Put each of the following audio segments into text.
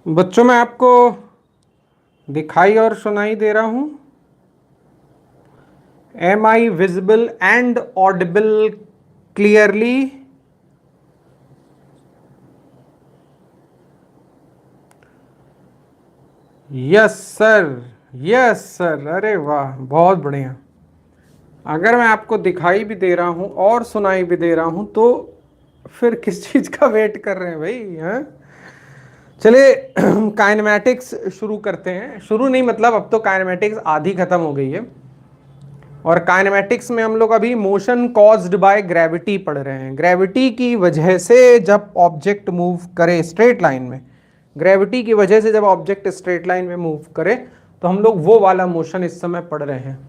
बच्चों मैं आपको दिखाई और सुनाई दे रहा हूं। Am I visible and audible clearly? Yes sir, yes sir. अरे वाह, बहुत बढ़िया। अगर मैं आपको दिखाई भी दे रहा हूं और सुनाई भी दे रहा हूं तो फिर किस चीज का वेट कर रहे हैं भाई? हैं? चलिए काइनेमैटिक्स शुरू करते हैं। शुरू नहीं, मतलब अब तो काइनेमैटिक्स आधी खत्म हो गई है और काइनेमैटिक्स में हम लोग अभी मोशन कॉज्ड बाय ग्रेविटी पढ़ रहे हैं। ग्रेविटी की वजह से जब ऑब्जेक्ट मूव करे स्ट्रेट लाइन में, ग्रेविटी की वजह से जब ऑब्जेक्ट स्ट्रेट लाइन में मूव करे तो हम लोग वो वाला मोशन इस समय पढ़ रहे हैं।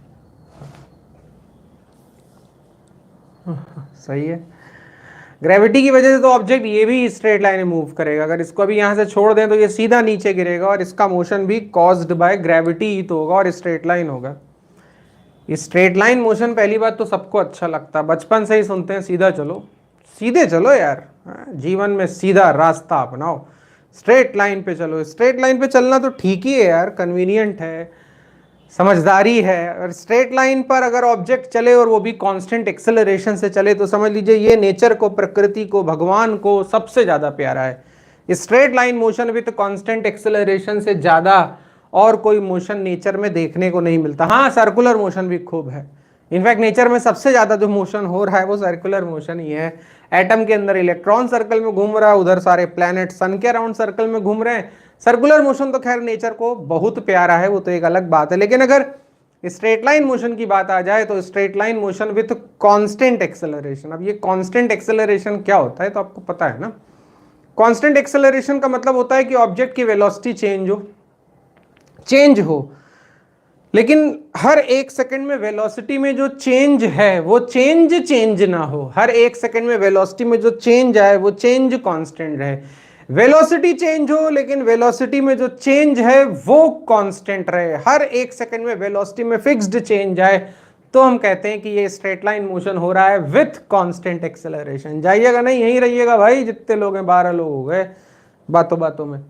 सही है। ग्रेविटी की वजह से तो ऑब्जेक्ट ये भी स्ट्रेट लाइन में मूव करेगा। अगर इसको अभी यहां से छोड़ दें तो ये सीधा नीचे गिरेगा और इसका मोशन भी कॉज्ड बाय ग्रेविटी ही तो होगा और स्ट्रेट लाइन होगा। स्ट्रेट लाइन मोशन पहली बात तो सबको अच्छा लगता है, बचपन से ही सुनते हैं सीधा चलो, सीधे चलो यार, जीवन में सीधा रास्ता अपनाओ, स्ट्रेट लाइन पे चलो। स्ट्रेट लाइन पे चलना तो ठीक ही है यार, कन्वीनियंट है, समझदारी है। और स्ट्रेट लाइन पर अगर ऑब्जेक्ट चले और वो भी कांस्टेंट एक्सेलरेशन से चले तो समझ लीजिए ये नेचर को, प्रकृति को, भगवान को सबसे ज्यादा प्यारा है। Straight line motion with constant acceleration से ज्यादा और कोई मोशन नेचर में देखने को नहीं मिलता। हाँ, सर्कुलर मोशन भी खूब है। इनफैक्ट नेचर में सबसे ज्यादा जो मोशन हो रहा है वो सर्कुलर मोशन ही है। एटम के अंदर इलेक्ट्रॉन सर्कल में घूम रहा है, उधर सारे प्लैनेट सन के अराउंड सर्कल में घूम रहे हैं। सर्कुलर मोशन तो खैर नेचर को बहुत प्यारा है, वो तो एक अलग बात है। लेकिन अगर स्ट्रेट लाइन मोशन की बात आ जाए तो straight line motion with constant acceleration. अब ये कांस्टेंट एक्सेलरेशन क्या होता है तो आपको पता है ना। कांस्टेंट एक्सेलरेशन का मतलब होता है कि ऑब्जेक्ट की वेलोसिटी चेंज हो, लेकिन हर एक सेकंड में वेलोसिटी में जो चेंज है वो चेंज ना हो। हर एक सेकंड में वेलोसिटी में जो चेंज आए वो चेंज कांस्टेंट रहे। वेलोसिटी चेंज हो लेकिन वेलोसिटी में जो चेंज है वो कांस्टेंट रहे। हर एक सेकंड में वेलोसिटी में फिक्स्ड चेंज आए तो हम कहते हैं कि ये स्ट्रेट लाइन मोशन हो रहा है विथ कांस्टेंट एक्सेलरेशन। जाइएगा नहीं, यहीं रहिएगा भाई, जितने लोग हैं 12 लोग हो गए बातों बातों में।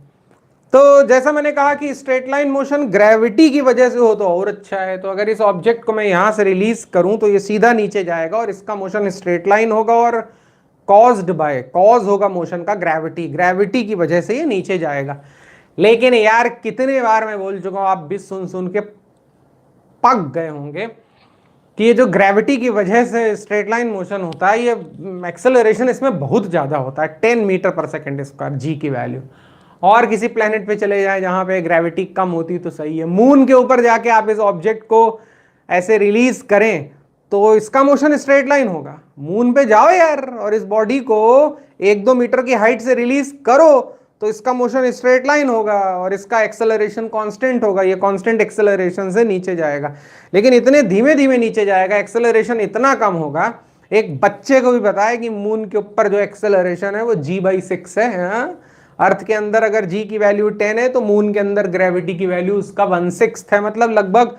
तो जैसा मैंने कहा कि स्ट्रेट लाइन मोशन ग्रेविटी की वजह से हो तो और अच्छा है। तो अगर इस ऑब्जेक्ट को मैं यहां से रिलीज करूं तो ये सीधा नीचे जाएगा और इसका मोशन स्ट्रेट लाइन होगा और कॉज्ड बाय, कॉज होगा मोशन का ग्रेविटी, ग्रेविटी की वजह से ये नीचे जाएगा। लेकिन यार कितने बार मैं बोल चुका हूं, आप भी सुन सुन के पक गए होंगे कि ये जो ग्रेविटी की वजह से स्ट्रेट लाइन मोशन होता है ये एक्सेलरेशन इसमें बहुत ज्यादा होता है, 10 मीटर पर सेकेंड स्क्वायर जी की वैल्यू। और किसी प्लेनेट पे चले जाएं जहां पे ग्रेविटी कम होती तो सही है। मून के ऊपर जाके आप इस ऑब्जेक्ट को ऐसे रिलीज करें तो इसका मोशन स्ट्रेट लाइन होगा। मून पे जाओ यार और इस बॉडी को 1-2 मीटर की हाइट से रिलीज करो तो इसका मोशन स्ट्रेट लाइन होगा और इसका एक्सेलरेशन कांस्टेंट होगा। ये कांस्टेंट एक्सेलरेशन से नीचे जाएगा, लेकिन इतने धीमे धीमे नीचे जाएगा, एक्सेलरेशन इतना कम होगा। एक बच्चे को भी पता है कि मून के ऊपर जो एक्सेलरेशन है वो g/6 है। अर्थ के अंदर अगर g की वैल्यू 10 है तो मून के अंदर ग्रेविटी की वैल्यू उसका 1/6 है, मतलब लगभग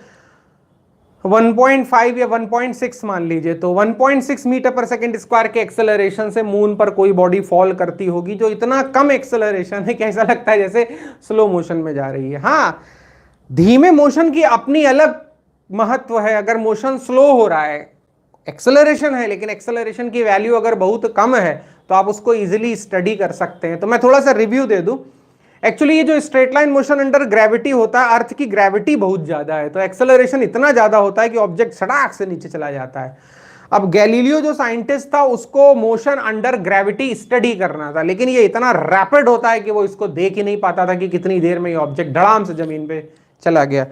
1.5 या 1.6 मान लीजिए। तो 1.6 मीटर पर सेकेंड स्क्वायर के एक्सेलरेशन से मून पर कोई बॉडी फॉल करती होगी जो इतना कम एक्सेलरेशन है कि ऐसा लगता है जैसे स्लो मोशन में जा रही है। हाँ, धीमे मोशन की अपनी अलग महत्व है। अगर मोशन स्लो हो रहा है, एक्सेलरेशन है लेकिन एक्सेलरेशन की वैल्यू अगर बहुत कम है तो आप उसको इजीली स्टडी कर सकते हैं। तो मैं थोड़ा सा रिव्यू दे दूं। एक्चुअली ये जो straight line motion under gravity होता है, अर्थ की ग्रेविटी बहुत ज्यादा है तो एक्सेलरेशन इतना ज्यादा होता है कि ऑब्जेक्ट सड़ाक से नीचे चला जाता है। अब गैलीलियो जो साइंटिस्ट था उसको मोशन अंडर ग्रेविटी स्टडी करना था, लेकिन ये इतना रैपिड होता है कि वो इसको देख ही नहीं पाता था कि कितनी देर में ये ऑब्जेक्ट धड़ाम से जमीन पे चला गया।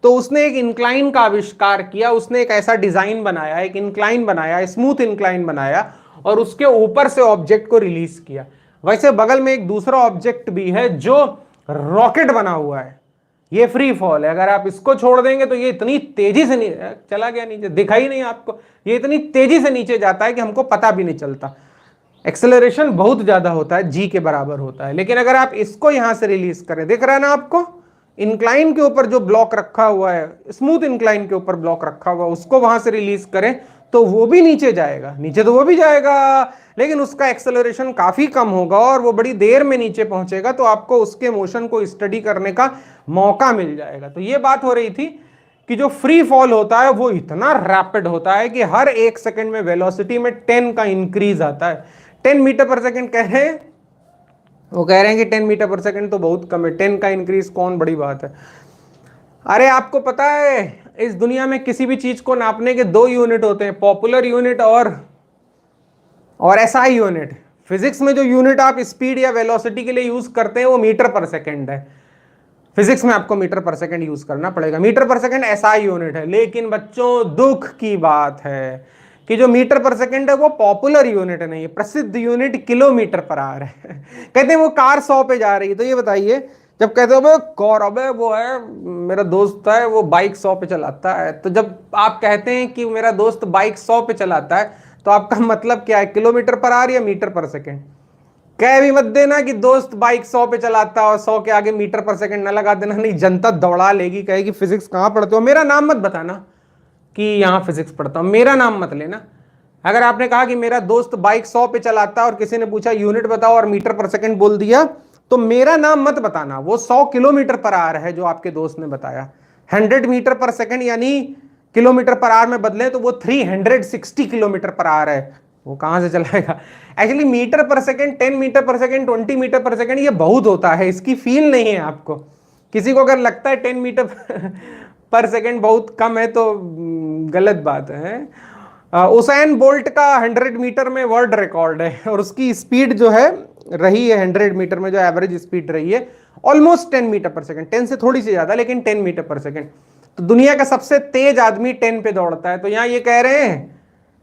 तो उसने एक इंक्लाइन का आविष्कार किया। उसने एक ऐसा डिजाइन बनाया, एक इंक्लाइन बनाया, स्मूथ इंक्लाइन बनाया और उसके ऊपर से ऑब्जेक्ट को रिलीज किया। वैसे बगल में एक दूसरा ऑब्जेक्ट भी है जो रॉकेट बना हुआ है, ये फ्री फॉल है। अगर आप इसको छोड़ देंगे तो ये इतनी तेजी से चला गया नीचे, दिखा ही नहीं आपको, ये इतनी तेजी से नीचे जाता है कि हमको पता भी नहीं चलता। एक्सेलरेशन बहुत ज्यादा होता है, जी के बराबर होता है। लेकिन अगर आप इसको यहां से रिलीज करें, दिख रहा है ना आपको, इंक्लाइन के ऊपर जो ब्लॉक रखा हुआ है, स्मूथ इंक्लाइन के ऊपर ब्लॉक रखा हुआ है, उसको वहां से रिलीज करें तो वो भी नीचे जाएगा, नीचे तो वो भी जाएगा, लेकिन उसका एक्सेलरेशन काफी कम होगा और वो बड़ी देर में नीचे पहुंचेगा, तो आपको उसके मोशन को स्टडी करने का मौका मिल जाएगा। तो ये बात हो रही थी कि जो फ्री फॉल होता है वो इतना रैपिड होता है कि हर 1 सेकंड में वेलोसिटी में 10 का इंक्रीज आता है। 10 मीटर पर सेकंड कह रहे हैं, वो कह रहे हैं कि 10 मीटर पर सेकंड तो बहुत कम है, 10 का इंक्रीज कौन बड़ी बात है। अरे आपको पता है इस दुनिया में किसी भी चीज को नापने के 2 यूनिट होते हैं, पॉपुलर यूनिट और एसआई यूनिट। फिजिक्स में जो यूनिट आप स्पीड या वेलोसिटी के लिए यूज करते हैं वो मीटर पर सेकंड है। फिजिक्स में आपको मीटर पर सेकंड यूज करना पड़ेगा, metre per second SI unit है। लेकिन बच्चों दुख की बात है कि जो मीटर पर सेकंड है वो पॉपुलर यूनिट नहीं है, प्रसिद्ध यूनिट किलोमीटर पर आवर है। कहते हैं वो कार 100 पे जा रही है, तो ये बताइए जब कहते हो गौरव है वो है मेरा दोस्त है वो बाइक 100 पे चलाता है, तो जब आप कहते हैं कि मेरा दोस्त बाइक 100 पे चलाता है तो आपका मतलब क्या है, किलोमीटर पर आवर या मीटर पर सेकंड? कह भी मत देना कि दोस्त बाइक 100 पे चलाता है और 100 के आगे मीटर पर सेकंड ना लगा देना, नहीं जनता दौड़ा लेगी, कहेगी फिजिक्स कहाँ पढ़ते हो। मेरा नाम मत बताना कि यहाँ फिजिक्स पढ़ता हूँ, मेरा नाम मत लेना। अगर आपने कहा कि मेरा दोस्त बाइक 100 पे चलाता है और किसी ने पूछा यूनिट बताओ और मीटर पर सेकंड बोल दिया, तो मेरा नाम मत बताना। वो 100 किलोमीटर पर आवर है जो आपके दोस्त ने बताया। 100 मीटर पर सेकंड यानी किलोमीटर पर आवर में बदले तो वो 360 किलोमीटर पर आवर है, वो कहां से चलाएगा। Actually metre per second, 10 metre per second, 20 metre per second ये बहुत होता है, इसकी फील नहीं है आपको। किसी को अगर लगता है 10 मीटर पर सेकंड बहुत कम है तो गलत बात है। उसैन बोल्ट का 100 मीटर में वर्ल्ड रिकॉर्ड है और उसकी स्पीड जो है रही है 100 मीटर में जो एवरेज स्पीड रही है ऑलमोस्ट 10 मीटर पर सेकंड, 10 से थोड़ी सी ज्यादा लेकिन 10 मीटर पर सेकंड। तो दुनिया का सबसे तेज आदमी 10 पे दौड़ता है। तो यहां ये कह रहे हैं,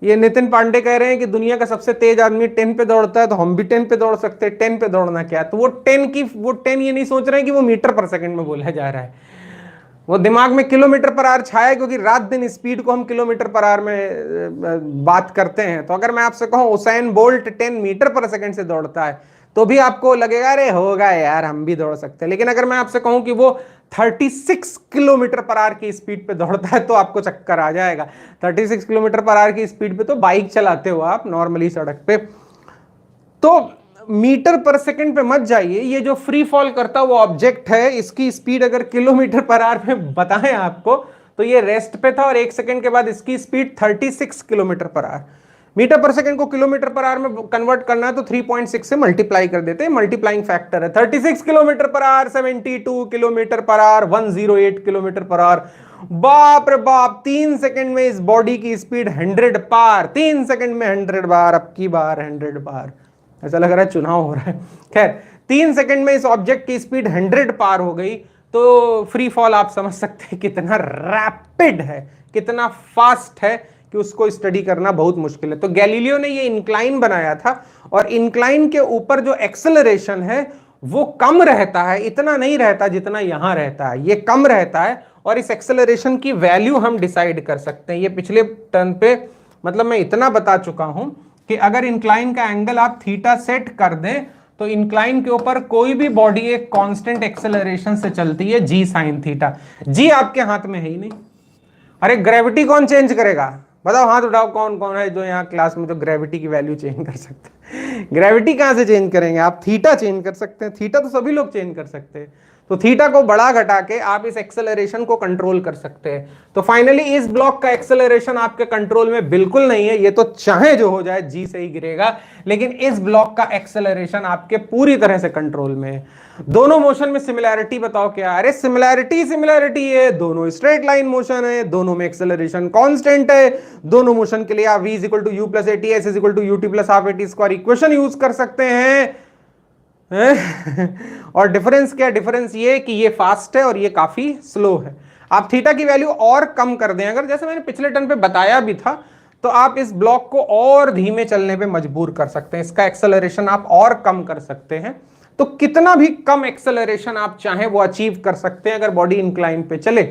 ये नितिन पांडे कह रहे हैं कि दुनिया का सबसे तेज आदमी 10 पे दौड़ता है तो हम भी 10 पे दौड़ सकते हैं। 10 पे दौड़ना क्या है, तो वो 10 ये नहीं सोच रहे हैं कि वो मीटर पर सेकंड में बोला जा रहा है, वो दिमाग में किलोमीटर पर आवर छाया, क्योंकि रात दिन स्पीड को हम किलोमीटर पर आवर में बात करते हैं। तो अगर मैं आपसे कहूं Usain bolt 10 metre per second से दौड़ता है तो भी आपको लगेगा अरे होगा यार हम भी दौड़ सकते हैं। लेकिन अगर मैं आपसे कहूं कि वो 36 किलोमीटर पर आवर की स्पीड पे दौड़ता है तो आपको चक्कर आ जाएगा। 36 किलोमीटर पर आवर की स्पीड पे तो बाइक चलाते हो आप नॉर्मली सड़क पे। तो मीटर पर सेकंड पे मत जाइए, ये जो फ्री फॉल करता वो ऑब्जेक्ट है, इसकी स्पीड अगर किलोमीटर पर आवर में बताएं आपको तो ये रेस्ट पे था और 1 सेकंड के बाद इसकी speed 36 kilometre per hour. Metre per second को किलोमीटर पर आवर में कन्वर्ट करना है तो 3.6 से मल्टीप्लाई कर देते हैं, मल्टीप्लाइंग फैक्टर है। 36 kilometre per our, 72 kilometre per our, 108 kilometre per our. बाप रे बाप, 3 सेकंड में इस बॉडी की स्पीड 100 पार, 3 सेकंड में 100 बार, अब की बार 100 बार, ऐसा लग रहा है चुनाव हो रहा है। खैर 3 सेकंड में इस ऑब्जेक्ट की स्पीड 100 पार हो गई, तो फ्री फॉल आप समझ सकते हैं कितना रैपिड है, कितना फास्ट है कि उसको स्टडी करना बहुत मुश्किल है। तो गैलीलियो ने ये इंक्लाइन बनाया था और इंक्लाइन के ऊपर जो एक्सेलरेशन है वो कम रहता है, इतना नहीं रहता जितना यहां रहता है, ये कम रहता है। और इस एक्सेलरेशन की वैल्यू हम डिसाइड कर सकते हैं। ये पिछले टर्न पे मतलब मैं इतना बता चुका हूं कि अगर इंक्लाइन का एंगल आप थीटा सेट कर दें तो इंक्लाइन के ऊपर कोई भी बॉडी एक कांस्टेंट एक्सेलरेशन से चलती है, जी साइन थीटा। जी आपके हाथ में है ही नहीं। अरे ग्रेविटी कौन चेंज करेगा, बताओ, हाथ उठाओ कौन कौन है जो यहाँ क्लास में तो ग्रेविटी की वैल्यू चेंज कर सकते हैं। ग्रेविटी कहां से चेंज करेंगे आप, थीटा चेंज कर सकते हैं, थीटा तो सभी लोग चेंज कर सकते हैं। तो थीटा को बड़ा घटा के आप इस एक्सेलरेशन को कंट्रोल कर सकते हैं। तो फाइनली इस ब्लॉक का एक्सेलरेशन आपके कंट्रोल में बिल्कुल नहीं है, ये तो चाहे जो हो जाए जी से ही गिरेगा, लेकिन इस ब्लॉक का एक्सेलरेशन आपके पूरी तरह से कंट्रोल में है। दोनों मोशन में सिमिलैरिटी बताओ क्या, अरे सिमिलैरिटी है, दोनों स्ट्रेट लाइन मोशन है, दोनों में एक्सेलरेशन कांस्टेंट है, दोनों मोशन के लिए आप v = u + at, s = ut + ½ at² equation use कर सकते हैं। और डिफरेंस क्या, डिफरेंस ये कि ये फास्ट है और ये काफी स्लो है। आप थीटा की वैल्यू और कम कर दें, अगर जैसे मैंने पिछले टर्न पे बताया भी था, तो आप इस ब्लॉक को और धीमे चलने पे मजबूर कर सकते हैं, इसका एक्सेलरेशन आप और कम कर सकते हैं। तो कितना भी कम एक्सेलरेशन आप चाहें वो अचीव कर सकते हैं अगर बॉडी इंक्लाइन पे चले।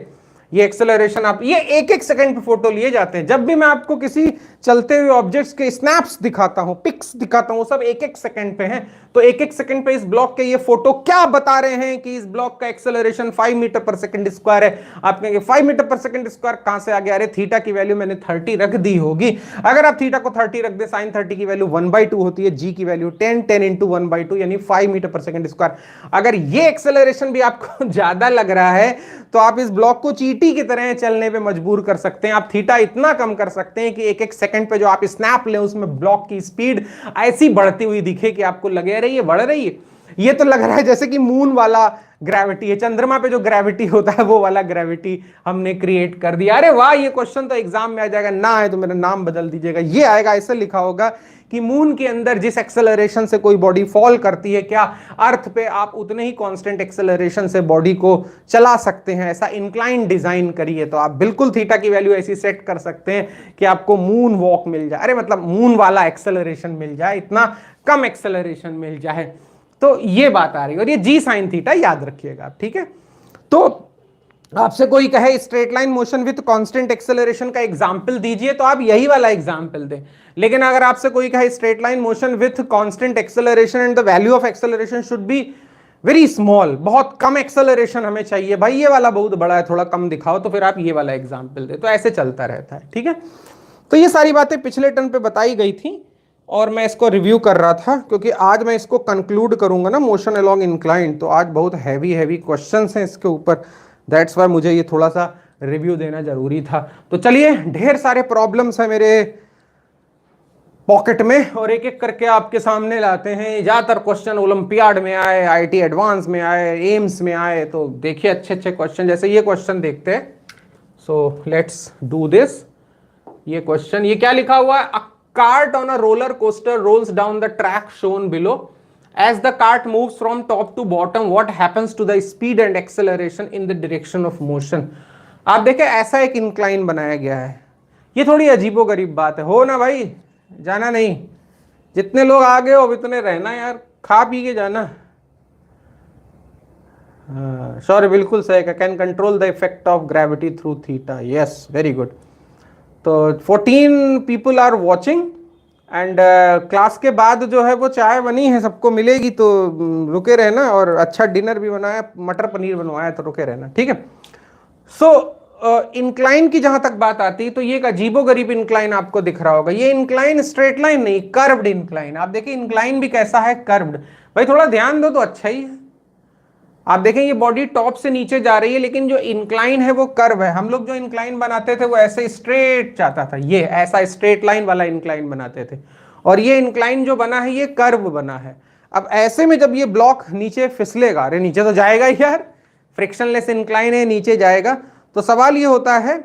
ये एक्सेलरेशन आप, ये 1-1 सेकंड पे फोटो लिए जाते हैं। जब भी मैं आपको किसी चलते हुए ऑब्जेक्ट्स के स्नैप्स दिखाता हूं, पिक्स दिखाता हूं, सब एक एक सेकंड पे हैं। तो एक एक सेकंड पे इस ब्लॉक के ये फोटो क्या बता रहे हैं कि इस ब्लॉक का acceleration 5 metre per second square है। आप कहेंगे 5 मीटर पर सेकंड स्क्वायर कहां से आ गया? अरे थीटा की वैल्यू मैंने 30 रख दी होगी। अगर आप थीटा को 30 रख दे, साइन 30 की वैल्यू 1/2 होती है, जी की वैल्यू 10 इंटू 1/2 यानी 5 मीटर पर सेकंड स्क्वायर। अगर ये एक्सेलरेशन भी आपको ज्यादा लग रहा है तो आप इस ब्लॉक को चींटी की तरह चलने पे मजबूर कर सकते हैं। आप थीटा इतना कम कर सकते हैं कि एक एक सेकंड पे जो आप स्नैप लें उसमें ब्लॉक की स्पीड ऐसी बढ़ती हुई दिखे कि आपको लगे अरे ये बढ़ रही है। ये तो लग रहा है जैसे कि मून वाला ग्रेविटी है, चंद्रमा पे जो ग्रेविटी होता है वो वाला ग्रेविटी हमने क्रिएट कर दिया। अरे वाह, ये क्वेश्चन तो एग्जाम में आ जाएगा, ना है तो मेरा नाम बदल दीजिएगा। ये आएगा, ऐसे लिखा होगा कि मून के अंदर जिस एक्सेलरेशन से कोई बॉडी फॉल करती है, क्या अर्थ पे आप उतने ही कांस्टेंट एक्सेलरेशन से बॉडी को चला सकते हैं? ऐसा इंक्लाइन डिजाइन करिए तो आप बिल्कुल थीटा की वैल्यू ऐसी सेट कर सकते हैं कि आपको मून वॉक मिल जाए, अरे मतलब मून वाला एक्सेलरेशन मिल जाए, इतना कम एक्सेलरेशन मिल जाए। तो ये बात आ रही है, और ये जी साइन थीटा याद रखिएगा, ठीक है। तो आपसे कोई कहे straight line motion with constant acceleration का एग्जांपल दीजिए तो आप यही वाला एग्जांपल दें। लेकिन अगर आपसे कोई कहे straight line motion with constant acceleration and the value of acceleration should be very small, बहुत कम एक्सेलरेशन हमें चाहिए, भाई ये वाला बहुत बड़ा है, थोड़ा कम दिखाओ, तो फिर आप ये वाला एग्जांपल दे। तो ऐसे चलता रहता है, ठीक है। तो ये सारी बातें पिछले टर्न पे बताई गई थी और मैं इसको रिव्यू कर रहा था क्योंकि आज मैं इसको कंक्लूड करूंगा ना, मोशन अलोंग इंक्लाइन। तो आज बहुत हैवी क्वेश्चंस हैं इसके ऊपर, दैट्स वाई मुझे ये थोड़ा सा रिव्यू देना जरूरी था। तो चलिए, ढेर सारे प्रॉब्लम्स हैं मेरे पॉकेट में और एक एक करके आपके सामने लाते हैं। ज्यादातर क्वेश्चन ओलंपियाड में आए, आईटी एडवांस में आए, एम्स में आए, तो देखिए अच्छे क्वेश्चन, जैसे ये क्वेश्चन देखते हैं। So let's do this. ये क्वेश्चन, ये क्या लिखा हुआ है? Cart on a roller coaster rolls down the track shown below. As the cart moves from top to bottom, what happens to the speed and acceleration in the direction of motion? आप देखें, ऐसा एक incline बनाया गया है। ये थोड़ी अजीबोगरीब बात है, हो ना भाई, जाना नहीं, जितने लोग आगे हो उतने रहना यार, खा पी के जाना। सॉरी, बिल्कुल सही है, can control the effect of gravity through theta, yes, very good. तो 14 people are watching and class के बाद जो है वो चाय बनी है, सबको मिलेगी, तो रुके रहना। और अच्छा डिनर भी बनाया, मटर पनीर बनवाया, तो रुके रहना, ठीक है। सो इंक्लाइन की जहां तक बात आती है तो ये एक अजीबोगरीब इंक्लाइन आपको दिख रहा होगा। ये इंक्लाइन स्ट्रेट लाइन नहीं, कर्व्ड इंक्लाइन। आप देखिए इंक्लाइन भी कैसा है, कर्व्ड। भाई थोड़ा ध्यान दो तो अच्छा ही है। आप देखें ये बॉडी टॉप से नीचे जा रही है, लेकिन जो इंक्लाइन है वो कर्व है। हम लोग जो इंक्लाइन बनाते थे वो ऐसे स्ट्रेट जाता था, ये ऐसा स्ट्रेट लाइन वाला इंक्लाइन बनाते थे, और ये इंक्लाइन जो बना है ये कर्व बना है। अब ऐसे में जब ये ब्लॉक नीचे फिसलेगा, अरे नीचे तो जाएगा ही यार, फ्रिक्शनलेस इंक्लाइन है, नीचे जाएगा। तो सवाल ये होता है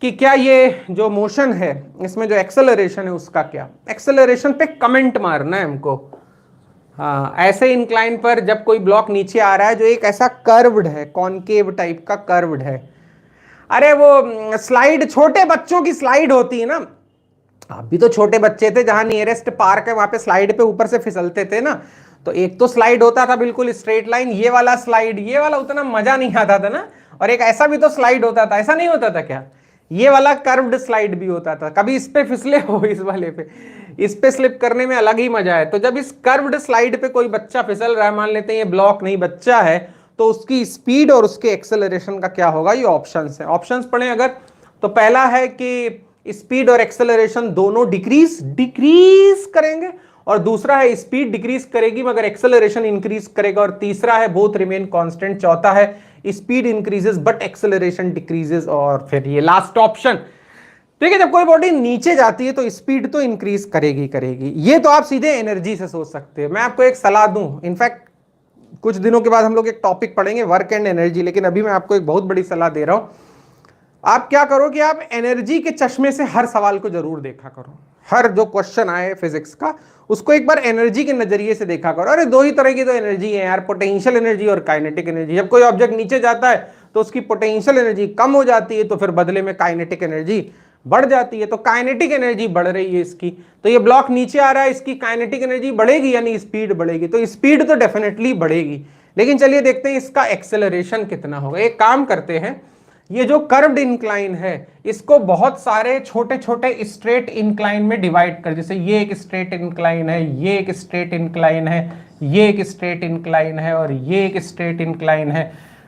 कि क्या ये जो मोशन है इसमें जो एक्सेलरेशन है उसका क्या? एक्सेलरेशन पे कमेंट मारना है हमको। हाँ, ऐसे इंक्लाइन पर जब कोई ब्लॉक नीचे आ रहा है जो एक ऐसा कर्व्ड है, कॉनकेव टाइप का कर्व्ड है। अरे वो स्लाइड, छोटे बच्चों की स्लाइड होती है ना, आप भी तो छोटे बच्चे थे, जहां नियरेस्ट पार्क है वहां पे स्लाइड पे ऊपर से फिसलते थे ना। तो एक तो स्लाइड होता था बिल्कुल स्ट्रेट लाइन, ये वाला स्लाइड, ये वाला उतना मजा नहीं आता था ना। और एक ऐसा भी तो स्लाइड होता था, ऐसा नहीं होता था क्या? ये वाला कर्व्ड स्लाइड भी होता था। कभी इस पे फिसले हो, इस वाले पे, इस पे स्लिप करने में अलग ही मजा है। तो जब इस कर्व्ड स्लाइड पे कोई बच्चा फिसल रहा है, मान लेते हैं ये ब्लॉक नहीं बच्चा है, तो उसकी स्पीड और उसके एक्सेलरेशन का क्या होगा? ये ऑप्शंस हैं, ऑप्शंस पढ़ें अगर। तो पहला है कि स्पीड और एक्सेलरेशन दोनों डिक्रीज करेंगे, और दूसरा है स्पीड डिक्रीज करेगी मगर एक्सेलरेशन इंक्रीज करेगा, और तीसरा है बोथ रिमेन कांस्टेंट, चौथा है speed increases but acceleration decreases, और फिर ये लास्ट ऑप्शन। ठीक है, जब कोई बॉडी नीचे जाती है तो स्पीड तो इंक्रीज करेगी। ये तो आप सीधे एनर्जी से सोच सकते हैं। मैं आपको एक सलाह दूं, इनफैक्ट कुछ दिनों के बाद हम लोग एक टॉपिक पढ़ेंगे वर्क एंड एनर्जी, लेकिन अभी मैं आपको एक बहुत बड़ी सलाह दे रहा हूं। आप क्या करो कि आप एनर्जी के चश्मे से हर सवाल को जरूर देखा करो। हर जो क्वेश्चन आए फिजिक्स का उसको एक बार एनर्जी के नजरिए से देखा करो। अरे दो ही तरह की तो एनर्जी है यार, पोटेंशियल एनर्जी और काइनेटिक एनर्जी। जब कोई ऑब्जेक्ट नीचे जाता है तो उसकी पोटेंशियल एनर्जी कम हो जाती है, तो फिर बदले में काइनेटिक एनर्जी बढ़ जाती है। तो काइनेटिक एनर्जी बढ़ रही है इसकी, तो ये ब्लॉक नीचे आ रहा है, इसकी काइनेटिक एनर्जी बढ़ेगी यानी स्पीड बढ़ेगी। तो स्पीड तो डेफिनेटली बढ़ेगी, लेकिन चलिए देखते हैं इसका एक्सेलरेशन कितना होगा। एक काम करते हैं ये जो कर्व्ड इंक्लाइन है इसको बहुत सारे छोटे छोटे स्ट्रेट इंक्लाइन में डिवाइड कर, जैसे ये एक स्ट्रेट इंक्लाइन है, ये एक स्ट्रेट इंक्लाइन है, ये एक स्ट्रेट इंक्लाइन है और ये एक स्ट्रेट इंक्लाइन है।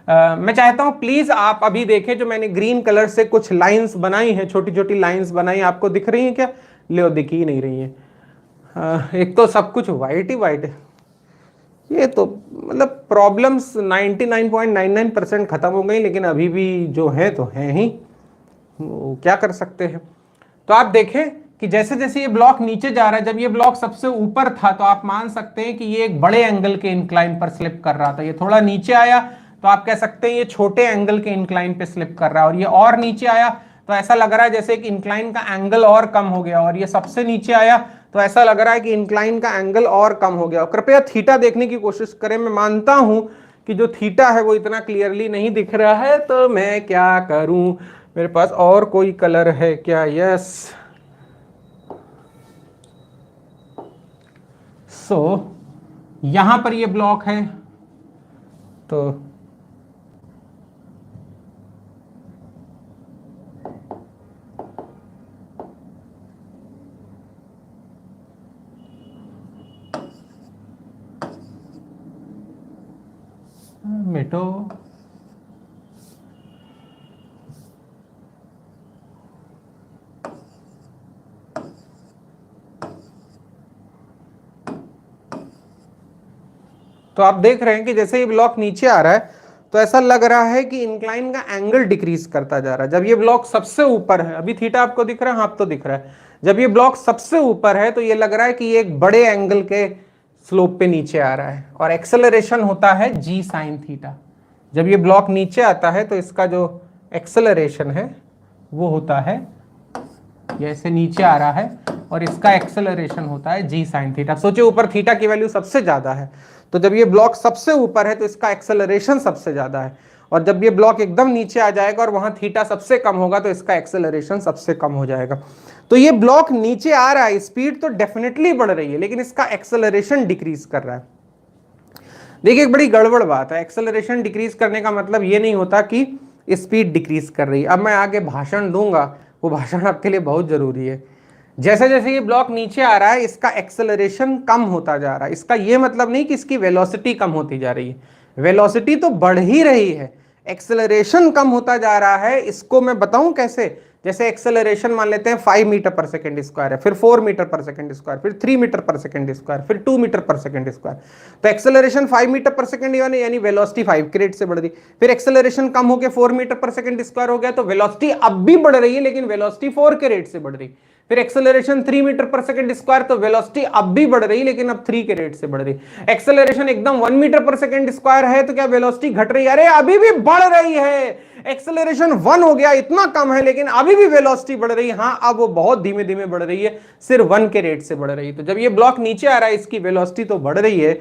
मैं चाहता हूं प्लीज आप अभी देखें, जो मैंने ग्रीन कलर से कुछ लाइंस बनाई हैं, छोटी छोटी लाइंस बनाई, आपको दिख रही हैं क्या? ले दिख ही नहीं रही हैं। एक तो सब कुछ वाइट ही वाइट है, ये तो मतलब प्रॉब्लम्स 99.99% खत्म हो गई, लेकिन अभी भी जो है तो है ही, क्या कर सकते हैं। तो आप देखें कि जैसे जैसे ये ब्लॉक नीचे जा रहा है, जब ये ब्लॉक सबसे ऊपर था तो आप मान सकते हैं कि ये एक बड़े एंगल के इंक्लाइन पर स्लिप कर रहा था, ये थोड़ा नीचे आया तो आप कह सकते हैं ये छोटे एंगल के इंक्लाइन पे स्लिप कर रहा है, और ये और नीचे आया तो ऐसा लग रहा है जैसे कि इंक्लाइन का एंगल और कम हो गया, और ये सबसे नीचे आया तो ऐसा लग रहा है कि इंक्लाइन का एंगल और कम हो गया। कृपया थीटा देखने की कोशिश करें। मैं मानता हूं कि जो थीटा है वो इतना क्लियरली नहीं दिख रहा है, तो मैं क्या करूं, मेरे पास और कोई कलर है क्या? यस, सो यहां पर ये ब्लॉक है, तो मिटो, तो आप देख रहे हैं कि जैसे ये ब्लॉक नीचे आ रहा है तो ऐसा लग रहा है कि इंक्लाइन का एंगल डिक्रीज करता जा रहा है। जब ये ब्लॉक सबसे ऊपर है, अभी थीटा आपको दिख रहा है? हाँ, तो दिख रहा है। जब ये ब्लॉक सबसे ऊपर है तो ये लग रहा है कि ये एक बड़े एंगल के स्लोप पे नीचे आ रहा है, और एक्सेलरेशन होता है जी साइन थीटा। जब ये ब्लॉक नीचे आता है तो इसका जो एक्सेलरेशन है वो होता है, ये ऐसे नीचे आ रहा है, और इसका एक्सेलरेशन होता है जी साइन थीटा। सोचिए ऊपर थीटा की वैल्यू सबसे ज्यादा है, तो जब ये ब्लॉक सबसे ऊपर है तो इसका एक्सेलरेशन सबसे ज्यादा है, और जब ये ब्लॉक एकदम नीचे आ जाएगा और वहां थीटा सबसे कम होगा तो इसका एक्सेलरेशन सबसे कम हो जाएगा। तो ये ब्लॉक नीचे आ रहा है, स्पीड तो डेफिनेटली बढ़ रही है, लेकिन इसका एक्सेलरेशन डिक्रीज कर रहा है। देखिए एक बड़ी गड़बड़ बात है, एक्सेलरेशन डिक्रीज करने का मतलब ये नहीं होता कि स्पीड डिक्रीज कर रही है। अब मैं आगे भाषण दूंगा, वो भाषण आपके लिए बहुत जरूरी है। जैसे जैसे ये ब्लॉक नीचे आ रहा है इसका एक्सेलरेशन कम होता जा रहा है। इसका ये मतलब नहीं कि इसकी वेलोसिटी कम होती जा रही है, वेलोसिटी तो बढ़ ही रही है, एक्सेलरेशन कम होता जा रहा है। इसको मैं बताऊं कैसे? जैसे एक्सेलरेशन मान लेते हैं 5 मीटर पर सेकंड स्क्वायर है, फिर 4 मीटर पर सेकंड स्क्वायर, फिर 3 मीटर पर सेकंड स्क्वायर, फिर 2 मीटर पर सेकंड स्क्वायर। तो एक्सेलरेशन 5 मीटर पर सेकंड यानी वेलोसिटी 5 के रेट से बढ़ रही। फिर एक्सेलरेशन कम होकर 4 मीटर पर सेकंड स्क्वायर हो गया तो वेलोसिटी अब भी बढ़ रही है, लेकिन वेलोसिटी 4 के रेट से बढ़ रही। फिर acceleration 3 metre per second square, तो वेलोसिटी अब भी बढ़ रही, लेकिन अब 3 के रेट से बढ़ रही। एक्सेलरेशन एकदम 1 मीटर पर सेकंड स्क्वायर है तो क्या वेलोसिटी घट रही है? अरे अभी भी बढ़ रही है। एक्सेलरेशन 1 हो गया, इतना कम है, लेकिन अभी भी वेलोसिटी बढ़ रही है। हाँ, अब वो बहुत धीमे धीमे बढ़ रही है, सिर्फ 1 के रेट से बढ़ रही है। तो जब ये ब्लॉक नीचे आ रहा है इसकी वेलोसिटी तो बढ़ रही है,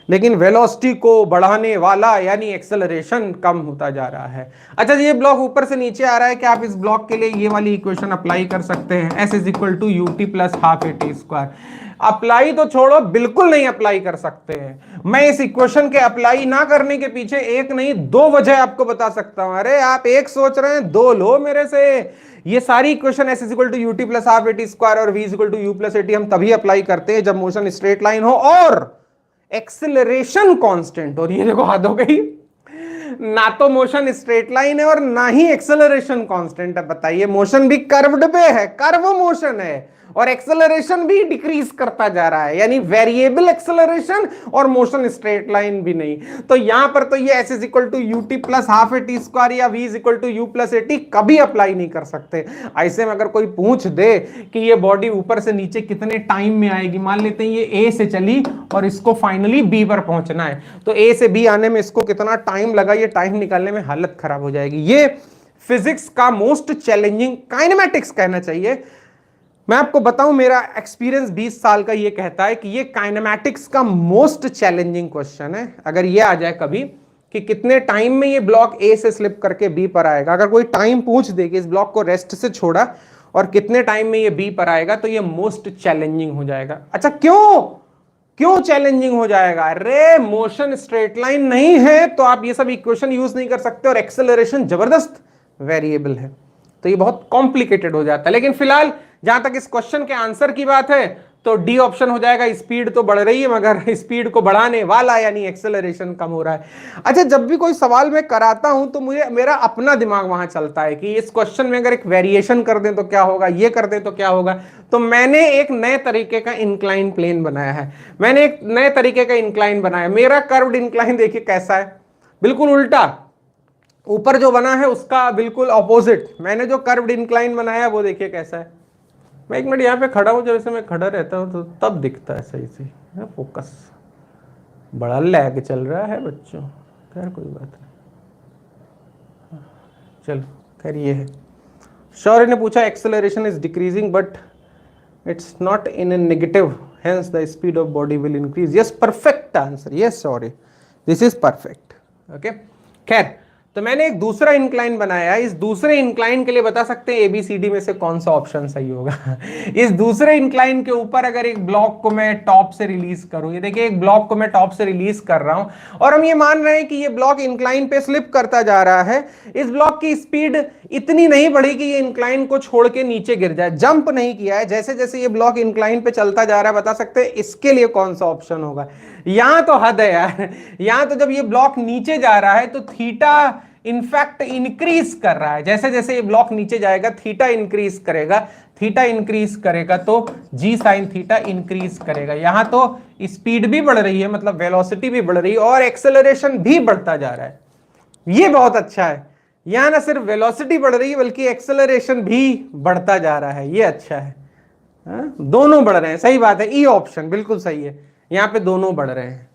लेकिन वेलोसिटी को बढ़ाने वाला यानी एक्सेलरेशन कम होता जा रहा है। अच्छा जी, ये ब्लॉक ऊपर से नीचे आ रहा है, क्या आप इस ब्लॉक के लिए ये वाली इक्वेशन अप्लाई कर सकते हैं? S is equal to u t plus half a t square. Apply तो छोड़ो, बिल्कुल नहीं अप्लाई कर सकते हैं। मैं इस इक्वेशन के अप्लाई ना करने के पीछे एक नहीं 2 वजह आपको बता सकता हूं। अरे आप एक सोच रहे हैं, 2 लो मेरे से। ये सारी equation S is equal to u t plus half a t square और V is equal to u plus a t हम तभी अप्लाई करते हैं जब मोशन स्ट्रेट लाइन हो और एक्सेलरेशन कांस्टेंट। और ये देखो हद हो गई, ना तो मोशन स्ट्रेट लाइन है और ना ही एक्सेलरेशन कांस्टेंट है। बताइए, मोशन भी कर्व्ड पे है, कर्व मोशन है, और एक्सेलरेशन भी डिक्रीज करता जा रहा है, यानी वेरिएबल एक्सेलरेशन, और मोशन स्ट्रेट लाइन भी नहीं। तो यहां पर तो ये S is equal to u t plus half a t square या V is equal to u plus a t कभी अप्लाई नहीं कर सकते। ऐसे में अगर कोई पूछ दे कि ये बॉडी ऊपर से नीचे कितने टाइम में आएगी, मान लेते हैं ये A से चली और इसको फाइनली B पर पहुंचना है, तो A से B आने में इसको कितना टाइम लगा, ये टाइम निकालने में हालत खराब हो जाएगी। ये फिजिक्स का मोस्ट चैलेंजिंग, काइनेमैटिक्स कहना चाहिए। मैं आपको बताऊं, मेरा एक्सपीरियंस 20 साल का ये कहता है कि ये काइनेमैटिक्स का मोस्ट चैलेंजिंग क्वेश्चन है। अगर ये आ जाए कभी कि कितने टाइम में ये ब्लॉक ए से स्लिप करके बी पर आएगा, अगर कोई टाइम पूछ दे कि इस ब्लॉक को रेस्ट से छोड़ा और कितने टाइम में ये बी पर आएगा, तो ये मोस्ट चैलेंजिंग हो जाएगा। अच्छा, क्यों चैलेंजिंग हो जाएगा? अरे मोशन स्ट्रेट लाइन नहीं है तो आप ये सब इक्वेशन यूज नहीं कर सकते, और एक्सेलरेशन जबरदस्त वेरिएबल है, तो ये बहुत कॉम्प्लिकेटेड हो जाता है। लेकिन फिलहाल जहां तक इस क्वेश्चन के आंसर की बात है तो डी ऑप्शन हो जाएगा। स्पीड तो बढ़ रही है मगर स्पीड को बढ़ाने वाला यानी एक्सेलरेशन कम हो रहा है। अच्छा, जब भी कोई सवाल मैं कराता हूं तो मुझे मेरा अपना दिमाग वहां चलता है कि इस क्वेश्चन में अगर एक वेरिएशन कर दें तो क्या होगा, ये कर दें तो क्या होगा। तो मैंने एक नए तरीके का इंक्लाइन प्लेन बनाया है, मैंने एक नए तरीके का इंक्लाइन बनाया। मेरा कर्व्ड इंक्लाइन देखिए कैसा है, बिल्कुल उल्टा, ऊपर जो बना है उसका बिल्कुल ऑपोजिट। मैंने जो कर्व्ड इंक्लाइन बनाया वो देखिए कैसा है। मैं एक मिनट यहाँ पे खड़ा हूँ, जब ऐसे मैं खड़ा रहता हूँ तो तब दिखता है सही से फोकस। बड़ा लैग चल रहा है बच्चों, खैर कोई बात नहीं, चलो खैर ये है। शौर्य ने पूछा acceleration is decreasing but it's not in A negative, hence the speed of body will increase. Yes, perfect answer, yes Shaurya, this is perfect. Okay, खैर तो मैंने एक दूसरा इंक्लाइन बनाया। इस दूसरे इंक्लाइन के लिए बता सकते हैं एबीसीडी में से कौन सा ऑप्शन सही होगा। इस दूसरे इंक्लाइन के ऊपर अगर एक ब्लॉक को मैं टॉप से रिलीज करूं, ये देखिए एक ब्लॉक को मैं टॉप से रिलीज कर रहा हूं और हम ये मान रहे हैं कि ये ब्लॉक इंक्लाइन पे स्लिप करता जा रहा है। इस ब्लॉक की स्पीड इतनी नहीं बढ़ी कि ये इंक्लाइन को छोड़ के नीचे गिर जाए, जंप नहीं किया है। जैसे जैसे ये ब्लॉक इंक्लाइन पे चलता जा रहा है, बता सकते हैं इसके लिए कौन सा ऑप्शन होगा। यहां तो हद है यार, यहां तो जब ये ब्लॉक नीचे जा रहा है तो थीटा इनफैक्ट इंक्रीज कर रहा है। जैसे जैसे ये ब्लॉक नीचे जाएगा थीटा इंक्रीज करेगा, थीटा इंक्रीज करेगा तो जी साइन थीटा इंक्रीज करेगा। यहां तो स्पीड भी बढ़ रही है, मतलब वेलोसिटी भी बढ़ रही है और एक्सेलरेशन भी बढ़ता जा रहा है। ये बहुत अच्छा है, यहां ना सिर्फ वेलोसिटी बढ़ रही है बल्कि एक्सेलरेशन भी बढ़ता जा रहा है, ये अच्छा है। दोनों बढ़ रहे हैं, सही बात है, ई ऑप्शन बिल्कुल सही है, यहां पे दोनों बढ़ रहे हैं।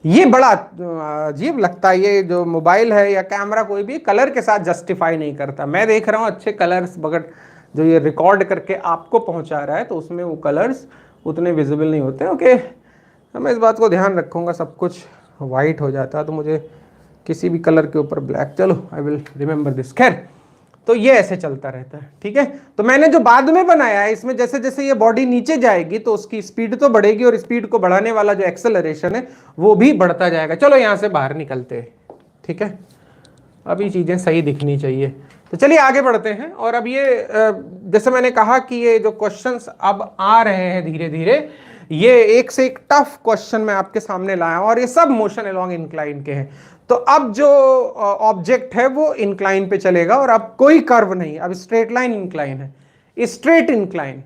ये बड़ा अजीब लगता है, ये जो मोबाइल है या कैमरा कोई भी कलर के साथ जस्टिफाई नहीं करता। मैं देख रहा हूँ अच्छे कलर्स, मगर जो ये रिकॉर्ड करके आपको पहुंचा रहा है तो उसमें वो कलर्स उतने विजिबल नहीं होते। ओके, मैं इस बात को ध्यान रखूंगा, सब कुछ वाइट हो जाता है तो मुझे किसी भी कलर के ऊपर ब्लैक, चलो आई विल रिमेंबर दिस। खैर, तो ये ऐसे चलता रहता है, ठीक है। तो मैंने जो बाद में बनाया है इसमें जैसे जैसे ये बॉडी नीचे जाएगी तो उसकी स्पीड तो बढ़ेगी और स्पीड को बढ़ाने वाला जो एक्सेलरेशन है वो भी बढ़ता जाएगा। चलो यहां से बाहर निकलते हैं, ठीक है, अब ये चीजें सही दिखनी चाहिए। तो चलिए आगे बढ़ते हैं। और अब ये जैसे मैंने कहा कि ये जो क्वेश्चंस अब आ रहे हैं धीरे धीरे, ये एक से एक टफ क्वेश्चन मैं आपके सामने लाया हूं और ये सब मोशन अलोंग इंक्लाइन के हैं। तो अब जो ऑब्जेक्ट है वो इंक्लाइन पे चलेगा और अब कोई कर्व नहीं, अब स्ट्रेट लाइन इंक्लाइन है, straight incline,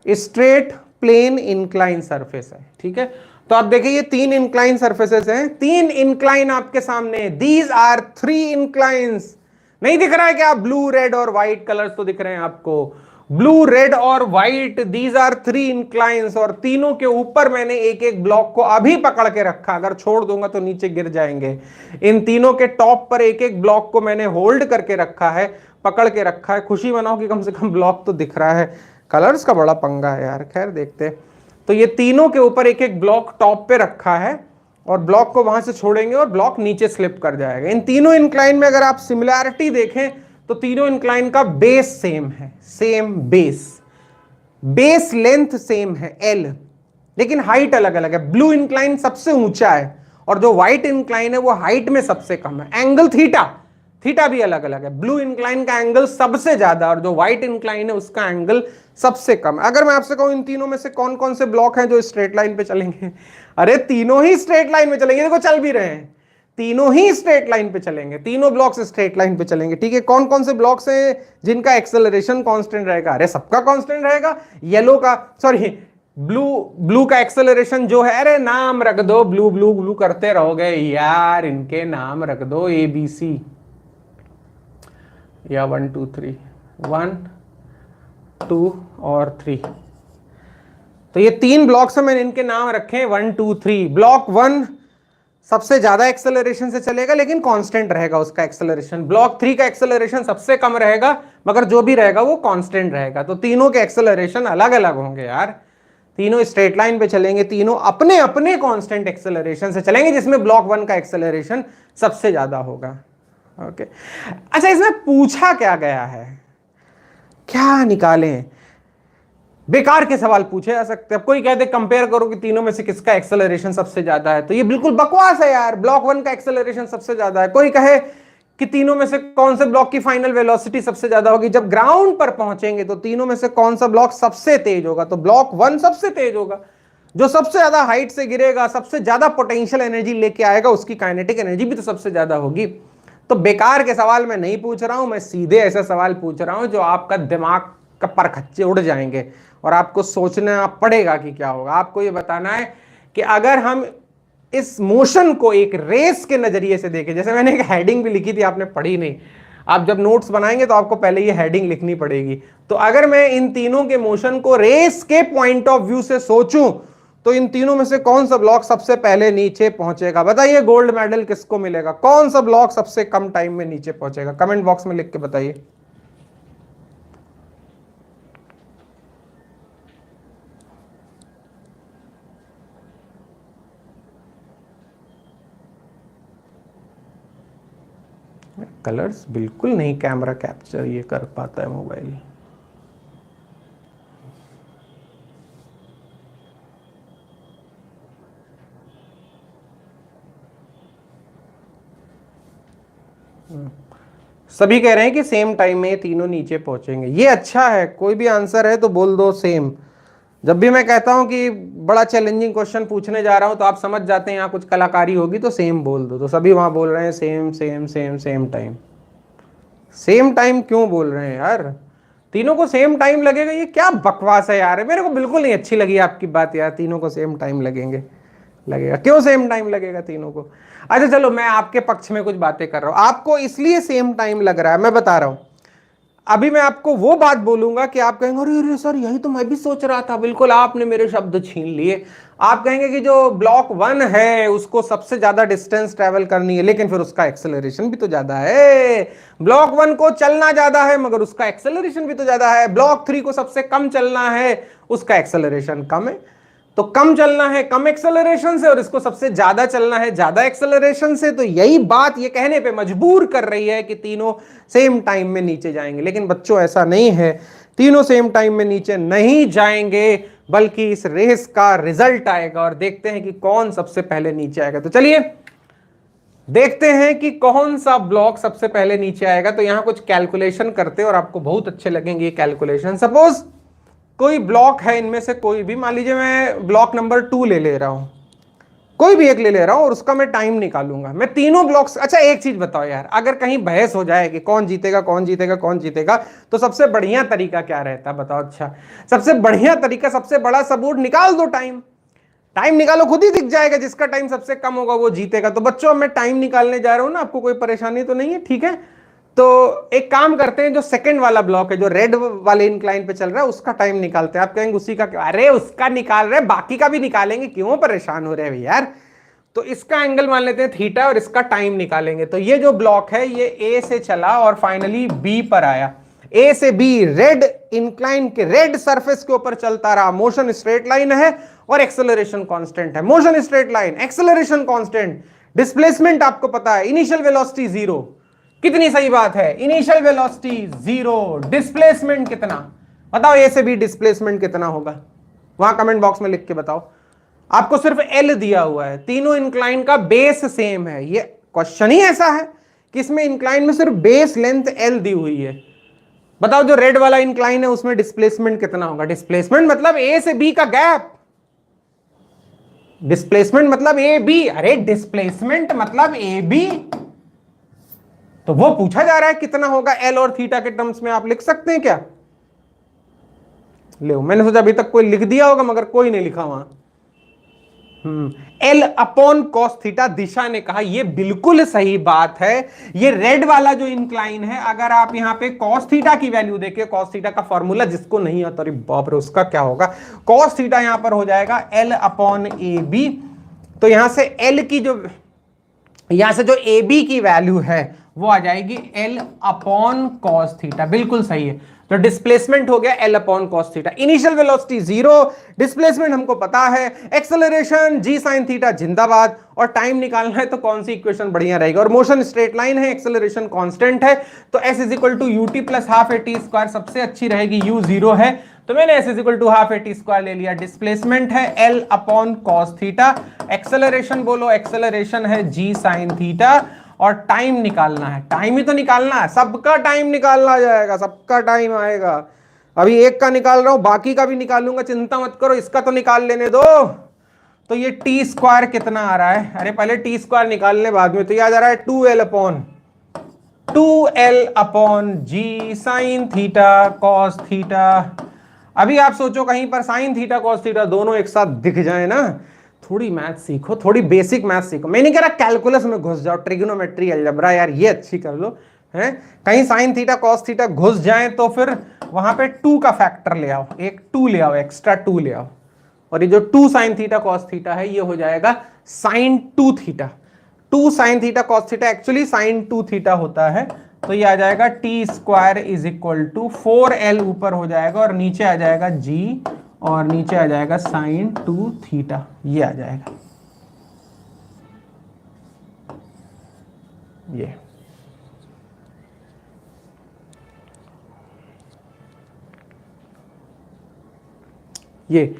straight plane incline surface है, ठीक है। तो आप देखिए ये 3 इंक्लाइन सरफेसेस हैं, 3 इंक्लाइन आपके सामने, दीज आर 3 इंक्लाइंस। नहीं दिख रहा है क्या? ब्लू रेड और व्हाइट कलर्स तो दिख रहे हैं आपको, ब्लू रेड और व्हाइट, दीज आर 3 इंक्लाइंस। और तीनों के ऊपर मैंने एक एक ब्लॉक को अभी पकड़ के रखा, अगर छोड़ दूंगा तो नीचे गिर जाएंगे। इन तीनों के टॉप पर एक एक ब्लॉक को मैंने होल्ड करके रखा है, पकड़ के रखा है। खुशी मनाओ कि कम से कम ब्लॉक तो दिख रहा है, कलर्स का बड़ा पंगा है यार, खैर देखते हैं। तो ये तीनों के ऊपर एक एक ब्लॉक टॉप पे रखा है और ब्लॉक को वहां से छोड़ेंगे और ब्लॉक नीचे स्लिप कर जाएगा। इन तीनों इंक्लाइन में अगर आप सिमिलैरिटी देखें तो तीनों इंक्लाइन का बेस सेम है, सेम बेस लेंथ सेम है L, लेकिन हाइट अलग अलग है। ब्लू इंक्लाइन सबसे ऊंचा है और जो व्हाइट इंक्लाइन है वो हाइट में सबसे कम है। एंगल थीटा भी अलग अलग है, ब्लू इंक्लाइन का एंगल सबसे ज्यादा और जो व्हाइट इंक्लाइन है उसका एंगल सबसे कम। अगर मैं आपसे कहूं इन तीनों में से कौन कौन से ब्लॉक हैं जो स्ट्रेट लाइन पे चलेंगे, अरे तीनों ही स्ट्रेट लाइन पे चलेंगे, देखो चल भी रहे हैं, तीनों ही स्ट्रेट लाइन पे चलेंगे, तीनों ब्लॉक्स स्ट्रेट लाइन पे चलेंगे, ठीक है। कौन कौन से ब्लॉक्स हैं जिनका एक्सेलरेशन कांस्टेंट रहेगा? अरे सबका कांस्टेंट रहेगा। येलो का, सॉरी ब्लू का एक्सेलरेशन जो है, अरे नाम रख दो, ब्लू ब्लू ब्लू करते रहोगे यार, इनके नाम रख दो ABC या 1 2 3, 1 2 और 3। तो ये 3 ब्लॉक्स हैं, मैंने इनके नाम रखे 1 2 3। ब्लॉक 1 सबसे ज्यादा एक्सेलरेशन से चलेगा लेकिन कांस्टेंट रहेगा उसका एक्सेलरेशन। ब्लॉक 3 का एक्सेलरेशन सबसे कम रहेगा मगर जो भी रहेगा वो कांस्टेंट रहेगा। तो तीनों के एक्सेलरेशन अलग अलग होंगे यार, तीनों स्ट्रेट लाइन पे चलेंगे, तीनों अपने अपने कांस्टेंट एक्सेलरेशन से चलेंगे, जिसमें ब्लॉक 1 का एक्सेलरेशन सबसे ज्यादा होगा। ओके, अच्छा इसमें पूछा क्या गया है, क्या निकालें? बेकार के सवाल पूछे जा सकते हैं। कोई कहते कंपेयर करो कि तीनों में से किसका एक्सेलरेशन सबसे ज्यादा है, तो ये बिल्कुल बकवास है यार। ब्लॉक 1 का एक्सेलरेशन सबसे ज्यादा है। कोई कहे कि तीनों में से कौन से ब्लॉक की फाइनल वेलोसिटी सबसे ज्यादा होगी, जब ग्राउंड पर पहुंचेंगे तो तीनों में से कौन सा ब्लॉक सबसे तेज होगा, तो ब्लॉक 1 सबसे तेज होगा। जो सबसे ज्यादा हाइट से गिरेगा, सबसे ज्यादा पोटेंशियल एनर्जी लेके आएगा, उसकी काइनेटिक एनर्जी भी तो सबसे ज्यादा होगी। तो बेकार के सवाल मैं नहीं पूछ रहा हूं, मैं सीधे ऐसे सवाल पूछ रहा हूं जो आपका दिमाग का परखच्चे उड़ जाएंगे और आपको सोचना पड़ेगा कि क्या होगा। आपको ये बताना है कि अगर हम इस मोशन को एक रेस के नजरिए से देखें, जैसे मैंने एक हेडिंग भी लिखी थी, आपने पढ़ी नहीं, आप जब नोट्स बनाएंगे तो आपको पहले ये हेडिंग लिखनी पड़ेगी। तो अगर मैं इन तीनों के मोशन को रेस के पॉइंट ऑफ व्यू से सोचूं तो इन तीनों में से कौन सा ब्लॉक सबसे पहले नीचे पहुंचेगा? बताइए, गोल्ड मेडल किसको मिलेगा? कौन सा ब्लॉक सबसे कम टाइम में नीचे पहुंचेगा? कमेंट बॉक्स में लिख के बताइए। कलर्स बिल्कुल नहीं कैमरा कैप्चर ये कर पाता है मोबाइल। सभी कह रहे हैं कि सेम टाइम में ये तीनों नीचे पहुंचेंगे। ये अच्छा है, कोई भी आंसर है तो बोल दो सेम। जब भी मैं कहता हूं कि बड़ा चैलेंजिंग क्वेश्चन पूछने जा रहा हूं तो आप समझ जाते हैं यहाँ कुछ कलाकारी होगी, तो सेम बोल दो। तो सभी वहां बोल रहे हैं same same same same time. Same time क्यों बोल रहे हैं यार? तीनों को सेम टाइम लगेगा, ये क्या बकवास है यार। मेरे को बिल्कुल नहीं अच्छी लगी आपकी बात यार, तीनों को सेम टाइम लगेगा। क्यों सेम टाइम लगेगा तीनों को? अच्छा चलो, मैं आपके पक्ष में कुछ बातें कर रहा हूं। आपको इसलिए सेम टाइम लग रहा है, मैं बता रहा हूं। अभी मैं आपको वो बात बोलूंगा कि आप कहेंगे अरे अरे सर, यही तो मैं भी सोच रहा था। बिल्कुल आपने मेरे शब्द छीन लिए। आप कहेंगे कि जो ब्लॉक 1 है उसको सबसे ज्यादा डिस्टेंस ट्रेवल करनी है, लेकिन फिर उसका एक्सेलरेशन भी तो ज्यादा है। ब्लॉक 1 को चलना ज्यादा है मगर उसका एक्सेलरेशन भी तो ज्यादा है। ब्लॉक 3 को सबसे कम चलना है, उसका एक्सेलरेशन कम है। तो कम चलना है कम एक्सेलरेशन से, और इसको सबसे ज्यादा चलना है ज्यादा एक्सेलरेशन से। तो यही बात ये कहने पे मजबूर कर रही है कि तीनों सेम टाइम में नीचे जाएंगे। लेकिन बच्चों ऐसा नहीं है, तीनों सेम टाइम में नीचे नहीं जाएंगे, बल्कि इस रेस का रिजल्ट आएगा और देखते हैं कि कौन सबसे पहले नीचे आएगा। तो चलिए देखते हैं कि कौन सा ब्लॉक सबसे पहले नीचे आएगा। तो यहां कुछ कैलकुलेशन करते हैं और आपको बहुत अच्छे लगेंगे ये कैलकुलेशन। सपोज कोई ब्लॉक है, इनमें से कोई भी, मान लीजिए मैं ब्लॉक नंबर 2 ले रहा हूं, कोई भी एक ले रहा हूं और उसका मैं टाइम निकालूंगा। मैं तीनों ब्लॉक्स, अच्छा एक चीज बताओ यार, अगर कहीं बहस हो जाए कि कौन जीतेगा कौन जीतेगा कौन जीतेगा, तो सबसे बढ़िया तरीका क्या रहता है बताओ? अच्छा सबसे बढ़िया तरीका, सबसे बड़ा सबूत, निकाल दो टाइम। टाइम निकालो, खुद ही दिख जाएगा, जिसका टाइम सबसे कम होगा वो जीतेगा। तो बच्चों मैं टाइम निकालने जा रहा हूं ना, आपको कोई परेशानी तो नहीं है? ठीक है, तो एक काम करते हैं, जो सेकंड वाला ब्लॉक है जो रेड वाले इंक्लाइन पे चल रहा है, उसका टाइम निकालते हैं। आप कहेंगे उसी का क्यों? अरे उसका निकाल रहे, बाकी का भी निकालेंगे, क्यों परेशान हो रहे हैं यार? तो इसका एंगल मान लेते हैं थीटा और इसका टाइम निकालेंगे। तो ये जो ब्लॉक है ये ए से चला और फाइनली बी पर आया। ए से बी रेड इंक्लाइन के, रेड सरफेस के ऊपर चलता रहा। मोशन स्ट्रेट लाइन है और एक्सेलरेशन कांस्टेंट है। Motion straight line, acceleration constant, displacement आपको पता है, इनिशियल वेलोसिटी 0। कितनी सही बात है, इनिशियल वेलोसिटी 0, डिस्प्लेसमेंट कितना? बताओ ए से बी डिस्प्लेसमेंट कितना होगा? वहां कमेंट बॉक्स में लिख के बताओ। आपको सिर्फ एल दिया हुआ है, तीनों इंक्लाइन का बेस सेम है। ये क्वेश्चन ही ऐसा है कि इसमें इंक्लाइन में सिर्फ बेस लेंथ एल दी हुई है। बताओ जो रेड वाला इंक्लाइन है उसमें डिस्प्लेसमेंट कितना होगा? डिस्प्लेसमेंट मतलब ए से बी का गैप, डिस्प्लेसमेंट मतलब ए बी। अरे डिस्प्लेसमेंट मतलब ए बी, तो वो पूछा जा रहा है कितना होगा एल और थीटा के टर्म्स में। आप लिख सकते हैं क्या? ले, मैंने सोचा अभी तक कोई लिख दिया होगा मगर कोई नहीं लिखा वहां। एल अपॉन कॉस थीटा, दिशा ने कहा, ये बिल्कुल सही बात है। ये रेड वाला जो इंक्लाइन है, अगर आप यहां पे कॉस थीटा की वैल्यू देखिए, कॉस थीटा का फॉर्मूला जिसको नहीं आता, अरे बाप रे, उसका क्या होगा? कॉस थीटा यहां पर हो जाएगा एल अपॉन ए बी। तो यहां से एल की जो, यहां से जो ए बी की वैल्यू है वो आ जाएगी एल अपॉन कॉस थीटा। बिल्कुल सही है। तो डिस्प्लेसमेंट हो गया L upon cos theta, initial velocity 0, displacement हमको पता है, एक्सेलरेशन जी साइन थीटा जिंदाबाद, और टाइम निकालना है तो कौन सी इक्वेशन बढ़िया रहेगी? और मोशन स्ट्रेट लाइन है, एक्सेलरेशन कांस्टेंट है, तो s is equal to u t plus half a t square सबसे अच्छी रहेगी। u 0 है तो मैंने s equal to half AT square ले लिया। डिस्प्लेसमेंट है L upon cos theta, acceleration बोलो, एक्सेलरेशन है g साइन थीटा, और टाइम निकालना है। टाइम ही तो निकालना है, सबका टाइम निकालना जाएगा, सबका टाइम आएगा। अभी एक का निकाल रहा हूं, बाकी का भी निकालूंगा, चिंता मत करो, इसका तो निकाल लेने दो। तो ये टी स्क्वायर कितना आ रहा है, अरे पहले टी स्क्वायर निकालने बाद में, तो याद आ रहा है 2L अपॉन जी साइन थीटा कॉस थीटा। अभी आप सोचो कहीं पर साइन थीटा कॉस थीटा दोनों एक साथ दिख जाए ना, थोड़ी मैथ सीखो, थोड़ी बेसिक मैथ सीखो। मैं नहीं कह रहा कैलकुलस में घुस जाओ, ट्रिग्नोमेट्री अलजेब्रा यार ये अच्छी कर लो, है कहीं साइन थीटा कॉस थीटा घुस जाए तो फिर वहां पे 2 का फैक्टर ले आओ, एक 2 ले आओ, एक्स्ट्रा 2 ले आओ, और ये जो 2 साइन थीटा कॉस थीटा है ये हो जाएगा sine 2 theta. 2 sine theta cos theta actually sine 2 theta होता है, तो ये आ जाएगा t square is equal to 4L ऊपर हो जाएगा और नीचे आ जाएगा G और नीचे आ जाएगा साइन 2 थीटा, ये आ जाएगा ये।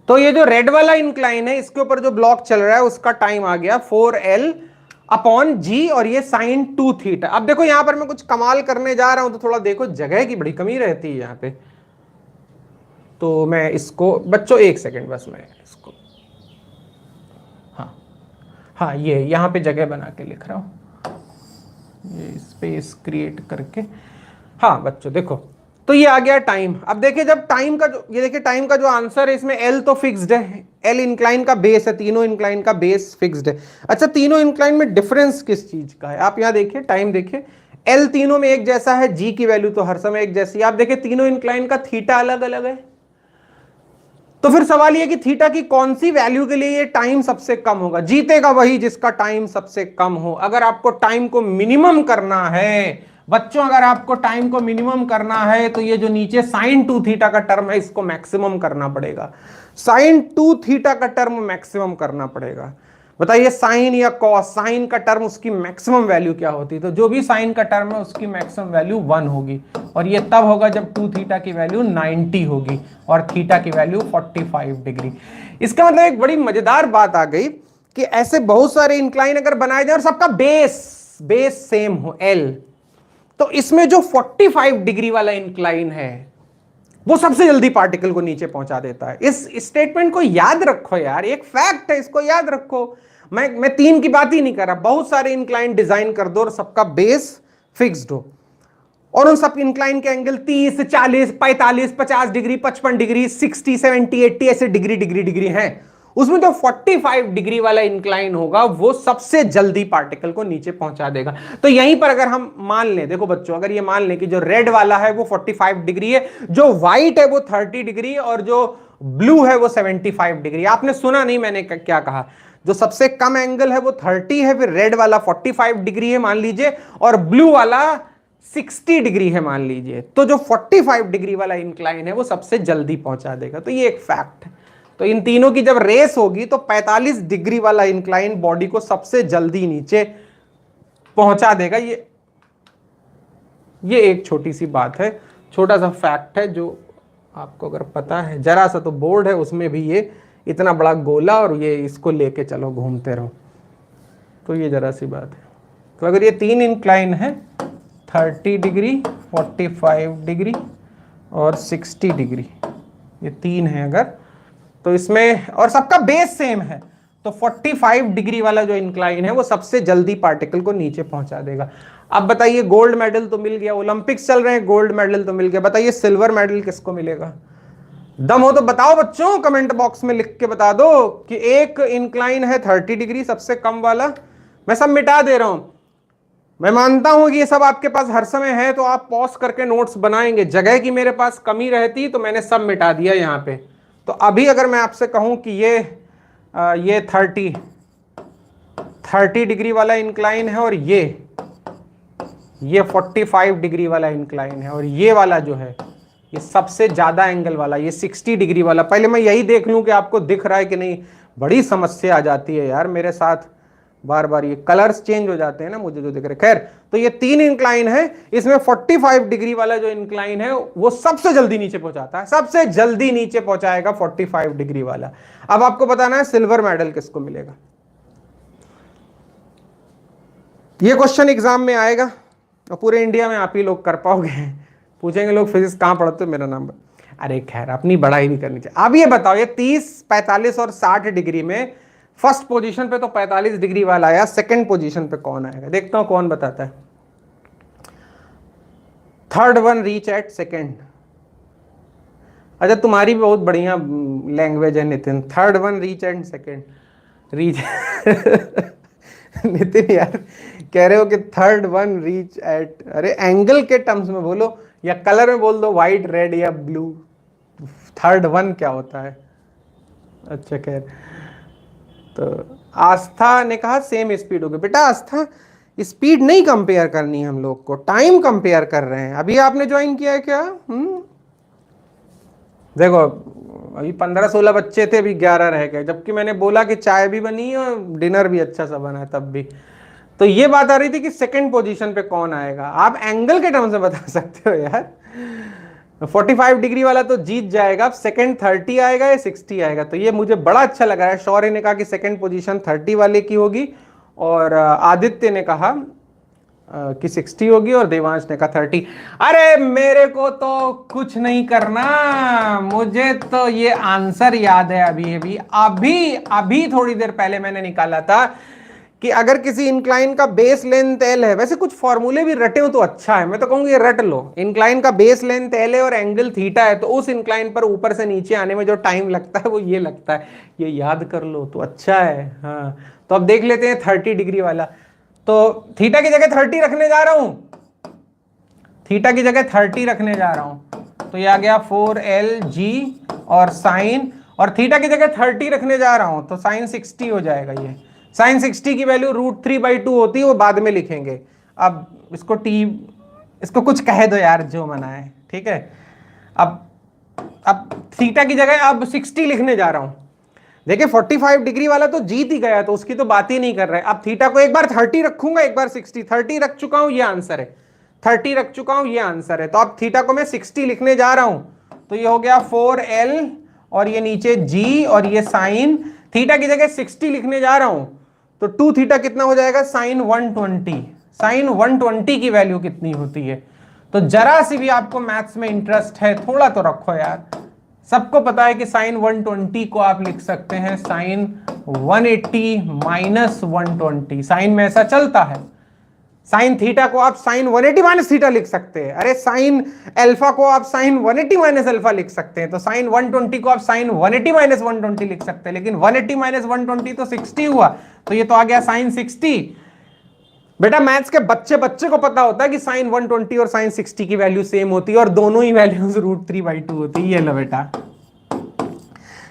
तो ये जो रेड वाला इंक्लाइन है इसके ऊपर जो ब्लॉक चल रहा है उसका टाइम आ गया 4L अपॉन जी और ये साइन 2 थीटा। अब देखो यहां पर मैं कुछ कमाल करने जा रहा हूं तो थोड़ा देखो, जगह की बड़ी कमी रहती है यहां पे, तो मैं इसको बच्चों एक सेकंड बस मैं इसको, हाँ ये यहां पे जगह बना के लिख रहा हूं, ये स्पेस क्रिएट करके। हाँ बच्चों देखो, तो ये आ गया टाइम। अब देखिए जब टाइम का जो, ये देखिए टाइम का जो आंसर है इसमें L तो फिक्स्ड है, L इंक्लाइन का बेस है, तीनों इंक्लाइन का बेस फिक्स्ड है। अच्छा तीनों इंक्लाइन में डिफरेंस किस चीज का है, आप यहां देखिए टाइम देखिए, L तीनों में एक जैसा है, G की वैल्यू तो हर समय एक जैसी है। आप देखिए तीनों इंक्लाइन का थीटा अलग अलग है, तो फिर सवाल ये कि थीटा की कौन सी वैल्यू के लिए ये टाइम सबसे कम होगा, जीतेगा वही जिसका टाइम सबसे कम हो। अगर आपको टाइम को मिनिमम करना है बच्चों, अगर आपको टाइम को मिनिमम करना है तो ये जो नीचे साइन 2 थीटा का टर्म है इसको मैक्सिमम करना पड़ेगा, साइन 2 थीटा का टर्म मैक्सिमम करना पड़ेगा। बताइए साइन या कॉस, साइन का टर्म उसकी मैक्सिमम वैल्यू क्या होती है, तो जो भी साइन का टर्म है उसकी मैक्सिमम वैल्यू 1 होगी, और ये तब होगा जब 2 थीटा की वैल्यू 90 होगी और थीटा की वैल्यू 45 डिग्री। इसका मतलब एक बड़ी मजेदार बात आ गई कि ऐसे बहुत सारे इंक्लाइन अगर बनाए जाए और सबका बेस सेम हो L, तो इसमें जो 45 डिग्री वाला इंक्लाइन है वो सबसे जल्दी पार्टिकल को नीचे पहुंचा देता है। इस स्टेटमेंट को याद रखो यार, एक फैक्ट है, इसको याद रखो। मैं 3 की बात ही नहीं कर रहा, बहुत सारे इंक्लाइन डिजाइन कर दो और सबका बेस फिक्स्ड हो, और उन सब इंक्लाइन के एंगल 30, 40, 45, 50 डिग्री, 55 डिग्री, 60, 70, 80 ऐसे डिग्री हैं। उसमें जो 45 डिग्री वाला इंक्लाइन होगा वो सबसे जल्दी पार्टिकल को नीचे पहुंचा देगा। तो यहीं पर अगर हम मान लें, देखो बच्चों अगर ये मान लें कि जो रेड वाला है वो 45 डिग्री है, जो व्हाइट है वो 30 डिग्री और जो ब्लू है वो 75 डिग्री। आपने सुना नहीं मैंने क्या कहा, जो सबसे कम एंगल है वो 30 है, फिर रेड वाला 45 डिग्री है मान लीजिए, और ब्लू वाला 60 डिग्री है मान लीजिए। तो जो 45 डिग्री वाला इंक्लाइन है वो सबसे जल्दी पहुंचा देगा। तो ये एक फैक्ट है। तो इन तीनों की जब रेस होगी तो 45 डिग्री वाला इंक्लाइन बॉडी को सबसे जल्दी नीचे पहुंचा देगा। ये एक छोटी सी बात है, छोटा सा फैक्ट है जो आपको अगर पता है, जरा सा तो बोर्ड है उसमें भी ये इतना बड़ा गोला और ये इसको लेके चलो घूमते रहो, तो ये जरा सी बात है। तो अगर ये 3 इंक्लाइन है 30 डिग्री, 45 डिग्री और 60 डिग्री, ये 3 है अगर, तो इसमें और सबका बेस सेम है, तो 45 डिग्री वाला जो इंक्लाइन है वो सबसे जल्दी पार्टिकल को नीचे पहुंचा देगा। अब बताइए गोल्ड मेडल तो मिल गया, ओलंपिक्स चल रहे हैं, गोल्ड मेडल तो मिल गया, बताइए सिल्वर मेडल किसको मिलेगा? दम हो तो बताओ बच्चों, कमेंट बॉक्स में लिख के बता दो कि एक इंक्लाइन है 30 डिग्री सबसे कम वाला, मैं सब मिटा दे रहा हूं, मैं मानता हूं कि ये सब आपके पास हर समय है तो आप पॉज करके नोट्स बनाएंगे, जगह की मेरे पास कमी रहती तो मैंने सब मिटा दिया यहां पे। तो अभी अगर मैं आपसे कहूं कि ये 30 डिग्री वाला इंक्लाइन है और ये 45 डिग्री वाला इंक्लाइन है, और ये वाला जो है ये सबसे ज्यादा एंगल वाला ये 60 डिग्री वाला, पहले मैं यही देख लूं कि आपको दिख रहा है कि नहीं। बड़ी समस्या आ जाती है यार मेरे साथ, बार बार ये कलर्स चेंज हो जाते हैं ना मुझे जो दिख रहे। खैर, तो ये 3 इंक्लाइन है, इसमें 45 डिग्री वाला जो इंक्लाइन है वो सबसे जल्दी नीचे पहुंचाता है, सबसे जल्दी नीचे पहुंचाएगा 45 डिग्री वाला। अब आपको बताना है सिल्वर मेडल किसको मिलेगा। ये क्वेश्चन एग्जाम में आएगा और पूरे इंडिया में आप ही लोग कर पाओगे। पूछेंगे लोग फिजिक्स कहां पढ़ते हो, मेरा नाम। अरे खैर, अपनी बढ़ाई भी करनी चाहिए। अब ये बताओ, ये 30, 45 और 60 डिग्री में फर्स्ट पोजीशन पे तो 45 डिग्री वाला आया, सेकंड पोजीशन पे कौन आएगा? देखता हूं कौन बताता है। Third one reach at second. अच्छा, तुम्हारी भी बहुत बढ़िया लैंग्वेज है Nitin. Third one reach at second, reach Nitin यार, कह रहे हो कि थर्ड वन रीच एट, अरे एंगल के टर्म्स में बोलो या कलर में बोल दो, व्हाइट, रेड या ब्लू। थर्ड वन क्या होता है? अच्छा खैर, तो आस्था ने कहा सेम स्पीड होगी। बेटा आस्था, स्पीड नहीं कंपेयर करनी, हम लोग को टाइम कंपेयर कर रहे हैं। अभी आपने ज्वाइन किया है क्या? देखो, अभी 15-16 बच्चे थे, अभी 11 रह गए, जबकि मैंने बोला कि चाय भी बनी और डिनर भी अच्छा सा बना है तब भी। तो ये बात आ रही थी कि सेकंड पोजीशन पे कौन आएगा। आप एंगल के टर्म से बता सकते हो यार। 45 डिग्री वाला तो जीत जाएगा। अब सेकंड 30 आएगा या 60 आएगा? तो ये मुझे बड़ा अच्छा लगा है। शौर्य ने कहा कि सेकंड पोजीशन 30 वाले की होगी, और आदित्य ने कहा कि 60 होगी, और देवांश ने कहा 30। अरे मेरे को तो कुछ नहीं करना, मुझे तो ये आंसर याद है। अभी अभी अभी अभी थोड़ी देर पहले मैंने निकाला था कि अगर किसी इंक्लाइन का बेस लेंथ एल है, वैसे कुछ फॉर्मूले भी रटे हो तो अच्छा है, मैं तो कहूंगी रट लो। इंक्लाइन का बेस लेंथ एल है और एंगल थीटा है, तो उस इंक्लाइन पर ऊपर से नीचे आने में जो टाइम लगता है वो ये लगता है, ये याद कर लो तो अच्छा है। हाँ, तो अब देख लेते हैं 30 डिग्री वाला। तो थीटा की जगह 30 रखने जा रहा हूं, थीटा की जगह 30 रखने जा रहा हूं, तो ये आ गया 4LG और साइन, और थीटा की जगह 30 रखने जा रहा हूं तो साइन 60 हो जाएगा। ये साइन 60 की वैल्यू √3/2 होती है, वो बाद में लिखेंगे। अब इसको इसको कुछ कह दो यार, जो मना है, ठीक है। अब थीटा की जगह अब 60 लिखने जा रहा हूं। देखिए 45 डिग्री वाला तो जीत ही गया, तो उसकी तो बात ही नहीं कर रहे। अब थीटा को एक बार 30 रखूंगा, एक बार 60। 30 रख चुका हूं, ये आंसर है। 30 रख चुका हूं, ये आंसर है। तो अब थीटा को मैं 60 लिखने जा रहा हूं, तो ये हो गया 4L और ये नीचे G और ये साइन। थीटा की जगह 60 लिखने जा रहा हूं, तो 2 थीटा कितना हो जाएगा? साइन 120। साइन 120 की वैल्यू कितनी होती है? तो जरा सी भी आपको मैथ्स में इंटरेस्ट है, थोड़ा तो रखो यार। सबको पता है कि साइन 120 को आप लिख सकते हैं साइन 180 माइनस 120। साइन में ऐसा चलता है। साइन थीटा को आप साइन 180 माइनस थीटा लिख सकते हैं। अरे साइन अल्फा को आप साइन 180 माइनस अल्फा लिख सकते हैं। तो साइन 120 को आप साइन 180 माइनस 120 लिख सकते हैं, लेकिन 180 माइनस 120 तो 60 हुआ, तो ये तो आ गया साइन 60। बेटा मैथ्स के बच्चे को पता होता है कि साइन 120 और साइन 60 की वैल्यू सेम होती है, और दोनों ही वैल्यूज √3/2 होती है। ये लो बेटा,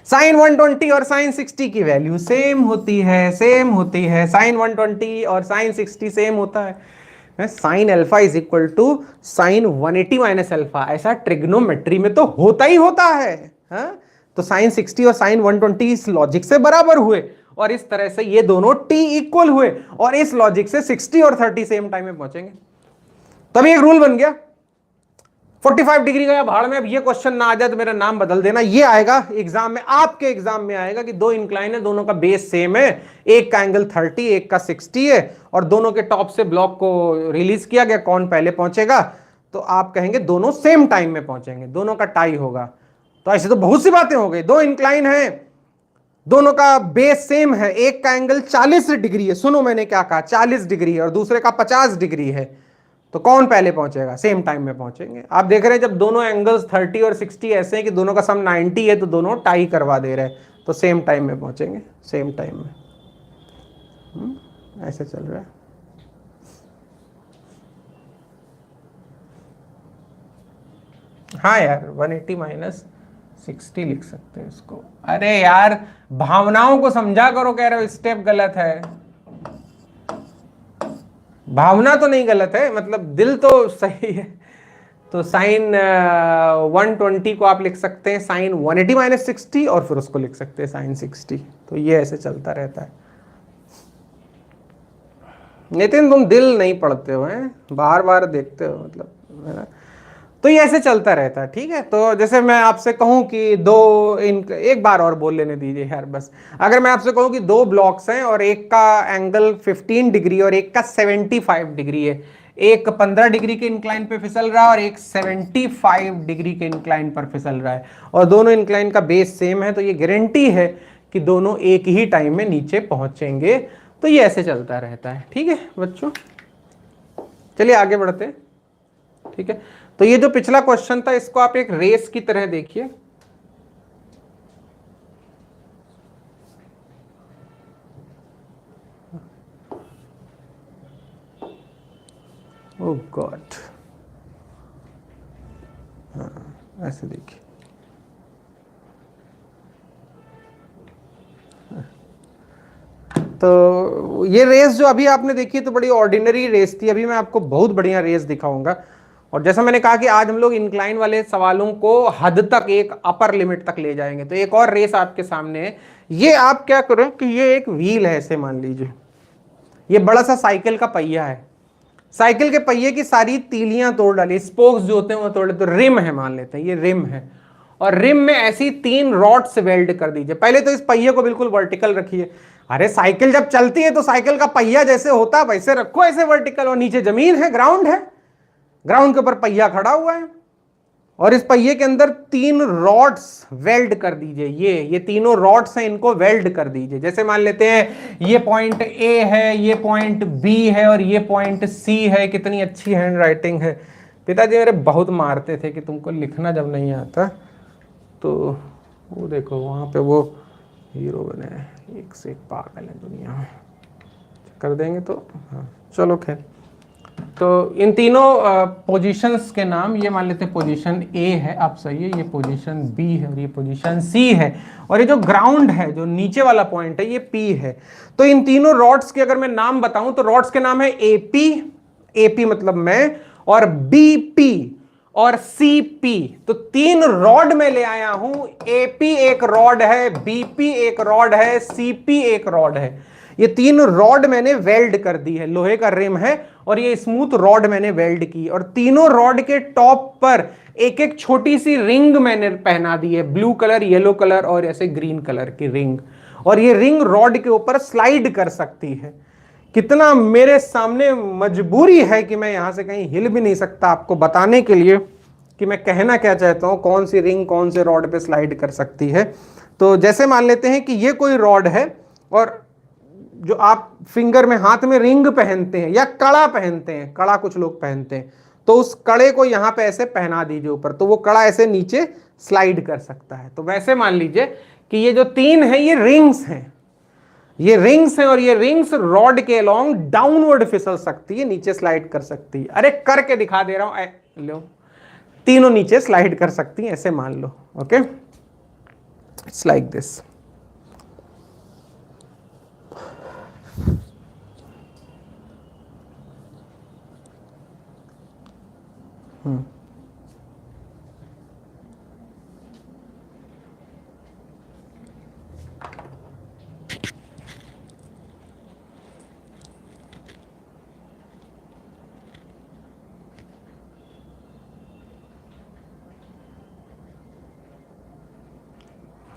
साइन 120 और साइन 60 की वैल्यू सेम होती है, सेम होती है। साइन 120 और साइन 60 सेम होता है। Sine alpha is equal to sine 180 minus alpha, ऐसा ट्रिग्नोमेट्री में तो होता ही होता है। तो साइन 60 और साइन 120 इस लॉजिक से बराबर हुए, और इस तरह से ये दोनों t इक्वल हुए, और इस लॉजिक से 60 और 30 सेम टाइम में पहुंचेंगे। तभी एक रूल बन गया। 45 डिग्री गया भाड़ में। अब ये क्वेश्चन ना आ जाए तो मेरा नाम बदल देना। ये आएगा एग्जाम में, आपके एग्जाम में आएगा कि दो इंक्लाइन है, दोनों का बेस सेम है, एक का एंगल 30, एक का 60 है, और दोनों के टॉप से ब्लॉक को रिलीज किया गया, कौन पहले पहुंचेगा? तो आप कहेंगे दोनों सेम टाइम में पहुंचेंगे, दोनों का टाई होगा। तो ऐसे तो बहुत सी बातें हो गई। दो इंक्लाइन है, दोनों का बेस सेम है, एक का एंगल 40 डिग्री है, सुनो मैंने क्या कहा, 40 डिग्री है, और दूसरे का 50 डिग्री है, तो कौन पहले पहुंचेगा? सेम टाइम में पहुंचेंगे। आप देख रहे हैं जब दोनों एंगल्स 30 और 60 ऐसे हैं कि दोनों का सम 90 है, तो दोनों टाई करवा दे रहे हैं, तो सेम टाइम में पहुंचेंगे, सेम टाइम में। ऐसे चल रहा है। हाँ यार, 180 माइनस 60 लिख सकते हैं इसको। अरे यार भावनाओं को समझा करो, कह रहे हो स्टेप गलत है। भावना तो नहीं गलत है, मतलब दिल तो सही है। तो साइन 120 को आप लिख सकते हैं साइन 180 माइनस 60, और फिर उसको लिख सकते हैं साइन 60। तो ये ऐसे चलता रहता है। नितिन तुम दिल नहीं पढ़ते हो, हैं बार बार देखते हो, मतलब है ना। तो ये ऐसे चलता रहता है, ठीक है। तो जैसे मैं आपसे कहूं कि एक बार और बोल लेने दीजिए यार बस। अगर मैं आपसे कहूं कि दो ब्लॉक्स हैं और एक का एंगल 15 डिग्री और एक का 75 डिग्री है, एक 15 डिग्री के इंक्लाइन पे फिसल रहा है और एक 75 डिग्री के इंक्लाइन पर फिसल रहा है, और दोनों इंक्लाइन का बेस सेम है, तो ये गारंटी है कि दोनों एक ही टाइम में नीचे पहुंचेंगे। तो ये ऐसे चलता रहता है, ठीक है बच्चों। चलिए आगे बढ़ते हैं, ठीक है। तो ये जो पिछला क्वेश्चन था इसको आप एक रेस की तरह देखिए। ओह गॉड, हाँ ऐसे देखिए। तो ये रेस जो अभी आपने देखी तो बड़ी ऑर्डिनरी रेस थी, अभी मैं आपको बहुत बढ़िया रेस दिखाऊंगा। और जैसा मैंने कहा कि आज हम लोग इंक्लाइन वाले सवालों को हद तक, एक अपर लिमिट तक ले जाएंगे। तो एक और रेस आपके सामने है। ये आप क्या करें कि ये एक व्हील है, ऐसे मान लीजिए ये बड़ा सा साइकिल का पहिया है। साइकिल के पहिए की सारी तीलियां तोड़ डाली, स्पोक्स जो होते हैं वो तोड़, तो रिम है मान लेते हैं, ये रिम है। और रिम में ऐसी 3 रॉड्स वेल्ड कर दीजिए। पहले तो इस पहिए को बिल्कुल वर्टिकल रखिए। अरे साइकिल जब चलती है तो साइकिल का पहिया जैसे होता है वैसे रखो, ऐसे वर्टिकल, और नीचे जमीन है, ग्राउंड है, ग्राउंड के ऊपर पहिया खड़ा हुआ है। और इस पहिए के अंदर 3 रॉड्स वेल्ड कर दीजिए। ये तीनों रॉड्स हैं, इनको वेल्ड कर दीजिए। जैसे मान लेते हैं ये पॉइंट ए है, ये पॉइंट बी है और ये पॉइंट सी है। कितनी अच्छी हैंड राइटिंग है। पिताजी मेरे बहुत मारते थे कि तुमको लिखना जब नहीं आता तो वो देखो वहां पे वो हीरो बने हैं, एक से एक पागल है दुनिया में, कर देंगे तो हाँ चलो खैर। तो इन तीनों पोजीशंस के नाम ये मान लेते हैं, पोजीशन ए है, आप सही है, ये पोजीशन बी है और ये पोजीशन सी है, और ये जो ग्राउंड है, जो नीचे वाला पॉइंट है, ये पी है। तो इन तीनों रॉड्स के अगर मैं नाम बताऊं तो रॉड्स के नाम है एपी, एपी मतलब मैं, और बीपी और सीपी। तो 3 रॉड में ले आया हूं, एपी एक रॉड है, बीपी एक रॉड है, सीपी एक रॉड है। ये 3 रॉड मैंने वेल्ड कर दी है, लोहे का रिम है और ये स्मूथ रॉड मैंने वेल्ड की, और तीनों रॉड के टॉप पर एक एक छोटी सी रिंग मैंने पहना दी है, ब्लू कलर, येलो कलर और ऐसे ग्रीन कलर की रिंग। और ये रिंग रॉड के ऊपर स्लाइड कर सकती है। कितना मेरे सामने मजबूरी है कि मैं यहां से कहीं हिल भी नहीं सकता आपको बताने के लिए कि मैं कहना क्या चाहता हूं, कौन सी रिंग कौन से रॉड पे स्लाइड कर सकती है। तो जैसे मान लेते हैं कि ये कोई रॉड है, और जो आप फिंगर में, हाथ में रिंग पहनते हैं या कड़ा पहनते हैं, कड़ा कुछ लोग पहनते हैं, तो उस कड़े को यहां पे ऐसे पहना दीजिए ऊपर, तो वो कड़ा ऐसे नीचे स्लाइड कर सकता है। तो वैसे मान लीजिए कि ये जो 3 है ये रिंग्स हैं, ये रिंग्स हैं, और ये रिंग्स रॉड के अलोंग डाउनवर्ड फिसल सकती है, नीचे स्लाइड कर सकती है। अरे करके दिखा दे रहा हूं, लो तीनों नीचे स्लाइड कर सकती हैं, ऐसे मान लो। Okay, it's like this.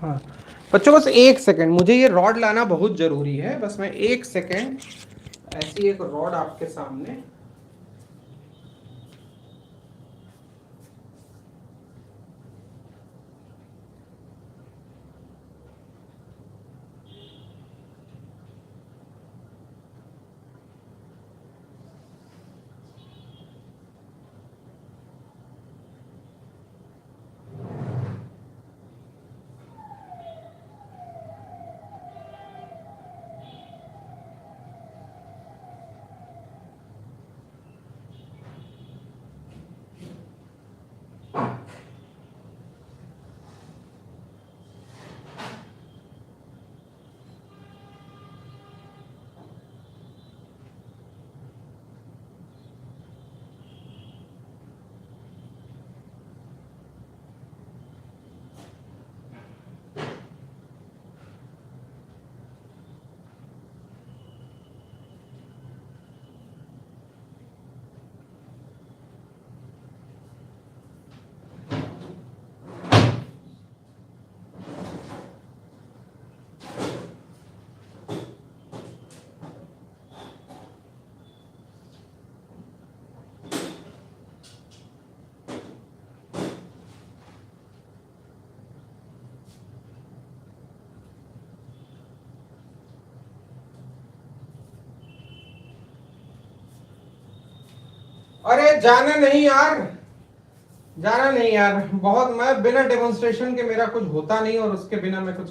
हाँ बच्चों बस एक सेकंड, मुझे ये रॉड लाना बहुत जरूरी है, बस मैं एक सेकंड, ऐसी एक रॉड आपके सामने। अरे जाना नहीं यार, जाना नहीं यार, बहुत मैं बिना डेमोन्स्ट्रेशन के मेरा कुछ होता नहीं, और उसके बिना मैं कुछ,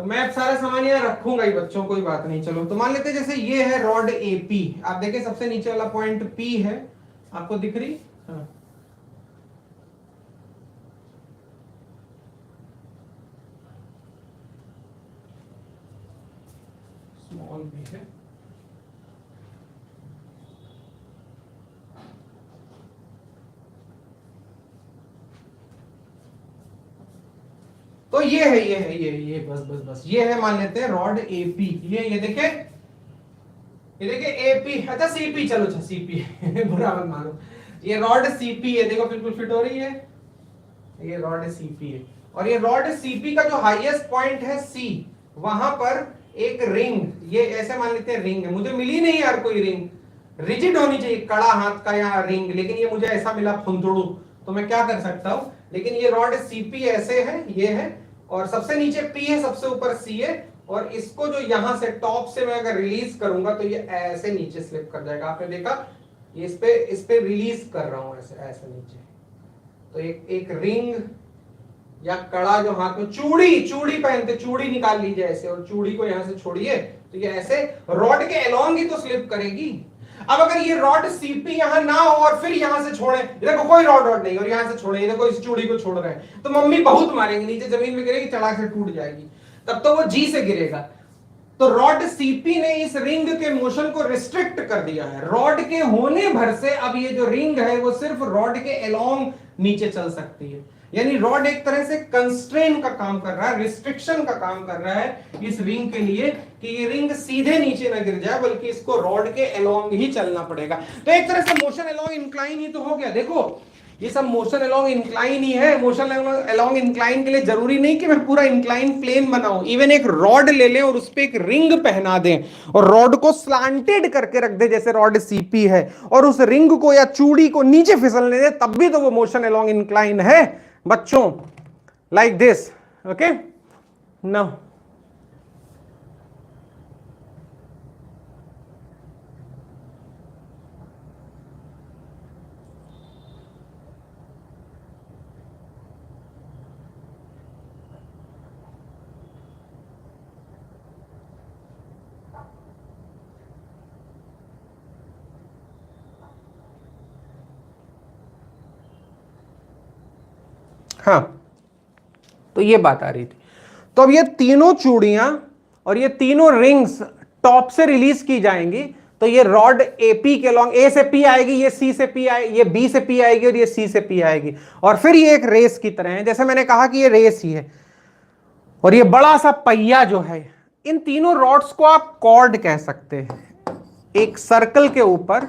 मैं सारा सामान यहाँ रखूंगा ही बच्चों, कोई बात नहीं। चलो तो मान लेते हैं जैसे ये है रॉड एपी, आप देखें सबसे नीचे वाला पॉइंट पी है, आपको दिख रही? हाँ, स्मॉल भी है। तो ये है, ये बस बस बस ये है, मान लेते हैं रॉड एपी, ये देखे, ये देखिए एपी, अच्छा सीपी, चलो अच्छा सीपी बुरा मत मानो, ये रॉड सीपी है, देखो बिल्कुल फिट हो रही है, ये रॉड सीपी है। और ये रॉड सीपी का जो हाईएस्ट पॉइंट है सी, वहां पर एक रिंग, ये ऐसे मान लेते हैं रिंग है, मुझे मिली नहीं यार कोई रिंग, रिजिड होनी चाहिए, कड़ा हाथ का या रिंग, लेकिन ये मुझे ऐसा मिला फुंदड़ू, तो मैं क्या कर सकता हूं, लेकिन ये रॉड सीपी ऐसे है, ये है, और सबसे नीचे पी है, सबसे ऊपर सी है, और इसको जो यहां से टॉप से मैं अगर रिलीज करूंगा तो ये ऐसे नीचे स्लिप कर जाएगा, आपने देखा, ये इस पे रिलीज कर रहा हूं ऐसे ऐसे नीचे, तो एक रिंग या कड़ा जो हाथ में, चूड़ी पहनते, चूड़ी निकाल लीजिए ऐसे, और चूड़ी को यहां से छोड़िए, तो ये ऐसे रॉड के अलोंग ही तो स्लिप करेगी। अब अगर ये रॉड सीपी यहां ना हो और फिर यहां से छोड़े, देखो कोई रॉड नहीं, और यहां से छोड़े, देखो इस चूड़ी को छोड़ रहे हैं, तो मम्मी बहुत मारेंगे, नीचे जमीन में गिरेगी, चढ़ाक से टूट जाएगी, तब तो वो जी से गिरेगा। तो रॉड सीपी ने इस रिंग के मोशन को रिस्ट्रिक्ट कर दिया है, रॉड के होने भर से अब ये जो रिंग है वो सिर्फ रॉड के अलोंग नीचे चल सकती है, यानी रॉड एक तरह से कंस्ट्रेन का काम कर रहा है, रिस्ट्रिक्शन का काम कर रहा है इस रिंग के लिए, कि ये रिंग सीधे नीचे ना गिर जाए, बल्कि इसको रॉड के अलोंग ही चलना पड़ेगा। तो एक तरह से मोशन अलोंग इंक्लाइन ही तो हो गया, देखो ये सब मोशन अलोंग इंक्लाइन ही है। मोशन अलोंग इंक्लाइन के लिए जरूरी नहीं कि मैं पूरा इंक्लाइन प्लेन बनाऊं, इवन एक रॉड ले लें और उस पर एक रिंग पहना दें और रॉड को स्लांटेड करके रख दे, जैसे रॉड सीपी है, और उस रिंग को या चूड़ी को नीचे फिसलने दे, तब भी तो वो मोशन अलोंग इंक्लाइन है बच्चों, लाइक दिस, ओके नाउ। हाँ, तो ये बात आ रही थी। तो अब ये तीनों चूड़ियां और ये तीनों रिंग्स टॉप से रिलीज की जाएंगी, तो ये रॉड एपी के लॉन्ग, ए से पी आएगी, ये सी से पी आएगी, ये बी से पी आएगी, और ये सी से पी आएगी, और फिर ये एक रेस की तरह है, जैसे मैंने कहा कि ये रेस ही है, और ये बड़ा सा पहिया जो है, इन तीनों रॉड्स को आप कॉर्ड कह सकते हैं। एक सर्कल के ऊपर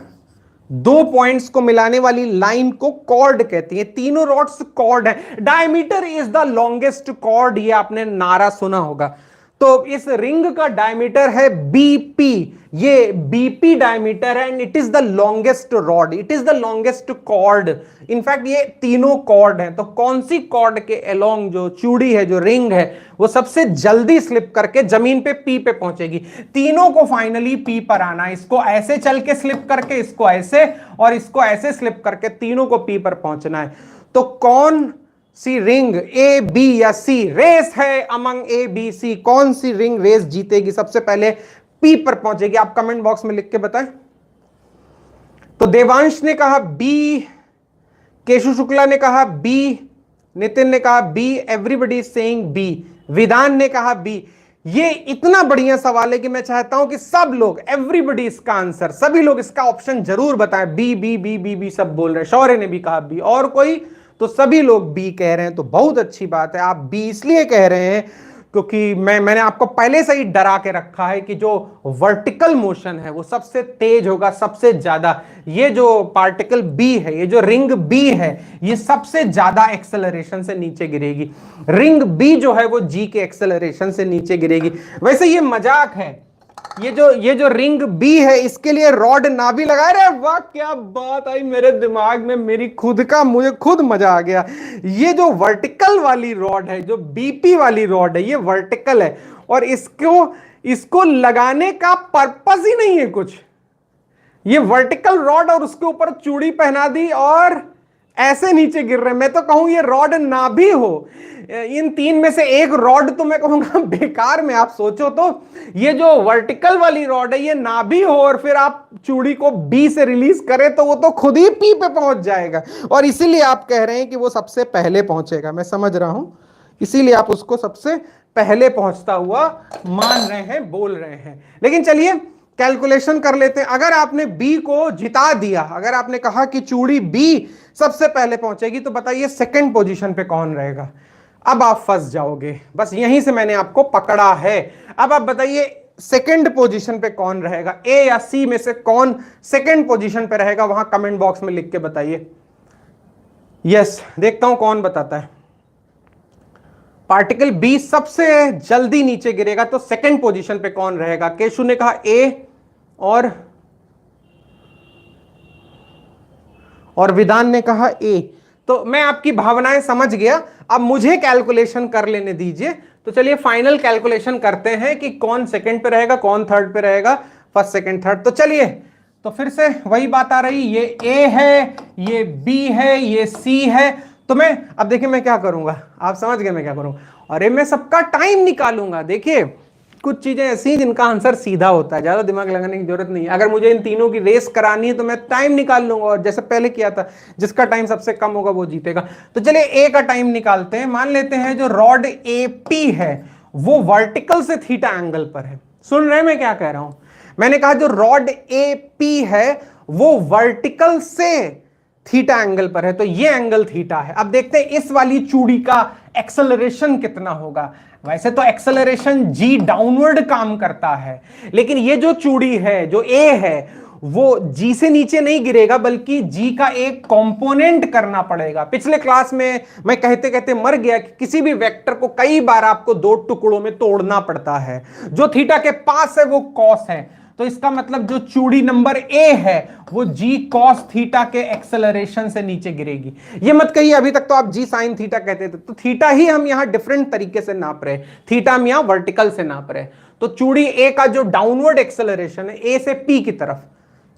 दो पॉइंट्स को मिलाने वाली लाइन को कॉर्ड कहती है, तीनों रॉड्स कॉर्ड है। Diameter is the longest chord, ये आपने नारा सुना होगा। तो इस रिंग का डायमीटर है बीपी, ये बीपी डायमीटर है, and it is the longest rod, it is the longest chord. In fact ये तीनों कॉर्ड हैं, तो कौन सी कॉर्ड के अलोंग जो चूड़ी है, जो रिंग है, वो सबसे जल्दी स्लिप करके जमीन पे पी पे पहुंचेगी? तीनों को फाइनली पी पर आना है, इसको ऐसे चल के स्लिप करके, इसको ऐसे, और इसको ऐसे स्लिप करके, तीनों को पी पर पहुंचना है। तो कौन सी रिंग, ए बी या सी, रेस है अमंग ए बी सी, कौन सी रिंग रेस जीतेगी, सबसे पहले पी पर पहुंचेगी? आप कमेंट बॉक्स में लिख के बताएं। तो देवांश ने कहा बी, केशु शुक्ला ने कहा बी, नितिन ने कहा B, everybody is saying B, Vidhan ने कहा बी। ये इतना बढ़िया सवाल है कि मैं चाहता हूं कि सब लोग, एवरीबडी इसका आंसर, सभी लोग इसका ऑप्शन जरूर बताएं। B B B B B सब बोल रहे हैं, शौर्य ने भी कहा बी, और कोई? तो सभी लोग बी कह रहे हैं, तो बहुत अच्छी बात है। आप बी इसलिए कह रहे हैं क्योंकि मैंने आपको पहले से ही डरा के रखा है कि जो वर्टिकल मोशन है वो सबसे तेज होगा, सबसे ज्यादा। ये जो पार्टिकल बी है, ये जो रिंग बी है, ये सबसे ज्यादा एक्सेलरेशन से नीचे गिरेगी। रिंग बी जो है वो जी के एक्सेलरेशन से नीचे गिरेगी। वैसे ये मजाक है, ये जो रिंग बी है, इसके लिए रॉड ना भी लगा रहे। वाह क्या बात आई मेरे दिमाग में, मेरी खुद का, मुझे खुद मजा आ गया। ये जो वर्टिकल वाली रॉड है, जो बीपी वाली रॉड है, ये वर्टिकल है, और इसको लगाने का पर्पस ही नहीं है कुछ। ये वर्टिकल रॉड और उसके ऊपर चूड़ी पहना दी और ऐसे नीचे गिर रहे हैं। मैं तो कहूं ये रॉड ना भी हो, इन तीन में से एक रॉड तो मैं कहूंगा बेकार में। आप सोचो तो ये जो वर्टिकल वाली रॉड है ये ना भी हो और फिर आप चूड़ी को बी से रिलीज करें तो वो तो खुद ही पी पे पहुंच जाएगा, और इसीलिए आप कह रहे हैं कि वो सबसे पहले पहुंचेगा। मैं समझ रहा हूं, इसीलिए आप उसको सबसे पहले पहुंचता हुआ मान रहे हैं, बोल रहे हैं। लेकिन चलिए कैलकुलेशन कर लेते हैं। अगर आपने बी को जिता दिया, अगर आपने कहा कि चूड़ी बी सबसे पहले पहुंचेगी, तो बताइए सेकंड पोजीशन पे कौन रहेगा। अब आप फंस जाओगे, बस यहीं से मैंने आपको पकड़ा है। अब आप बताइए सेकंड पोजीशन पे कौन रहेगा, ए या सी में से कौन सेकंड पोजीशन पे रहेगा, वहां कमेंट बॉक्स में लिख के बताइए। यस, देखता हूं कौन बताता है। पार्टिकल बी सबसे जल्दी नीचे गिरेगा, तो सेकंड पोजीशन पे कौन रहेगा। केशु ने कहा ए और विधान ने कहा ए। तो मैं आपकी भावनाएं समझ गया, अब मुझे कैलकुलेशन कर लेने दीजिए। तो चलिए फाइनल कैलकुलेशन करते हैं कि कौन सेकंड पे रहेगा, कौन थर्ड पे रहेगा, फर्स्ट सेकंड थर्ड। तो चलिए, तो फिर से वही बात आ रही, ये ए है, ये बी है, ये सी है। तो मैं अब देखिए मैं क्या करूंगा, आप समझ गए मैं क्या करूंगा। अरे मैं सबका टाइम निकालूंगा। देखिए कुछ चीजें ऐसी जिनका आंसर सीधा होता है, ज्यादा दिमाग लगाने की जरूरत नहीं है। अगर मुझे इन तीनों की रेस करानी है तो मैं टाइम निकाल लूंगा, और जैसे पहले किया था, जिसका टाइम सबसे कम होगा वो जीतेगा। तो चलिए ए का टाइम निकालते हैं। मान लेते हैं जो रॉड ए पी है वो वर्टिकल से थीटा एंगल पर है। सुन रहे हैं मैं क्या कह रहा हूं। मैंने कहा जो रॉड ए पी है वो वर्टिकल से थीटा एंगल पर है, तो ये एंगल थीटा है। अब देखते हैं इस वाली चूड़ी का एक्सेलरेशन कितना होगा। वैसे तो एक्सेलरेशन जी डाउनवर्ड काम करता है, लेकिन ये जो चूड़ी है, जो ए है, वो जी से नीचे नहीं गिरेगा, बल्कि जी का एक कंपोनेंट करना पड़ेगा। पिछले क्लास में मैं कहते कहते मर गया कि किसी भी वेक्टर को कई बार आपको दो टुकड़ों में तोड़ना पड़ता है। जो थीटा के पास है वो कॉस है, तो इसका मतलब जो चूड़ी नंबर ए है वो जी कॉस थीटा के एक्सेलरेशन से नीचे गिरेगी। ये मत कहिए अभी तक तो आप जी साइन थीटा कहते थे, तो थीटा ही हम यहां डिफरेंट तरीके से नाप रहे, थीटा हम यहां वर्टिकल से नाप रहे। तो चूड़ी ए का जो डाउनवर्ड एक्सेलरेशन है ए से पी की तरफ,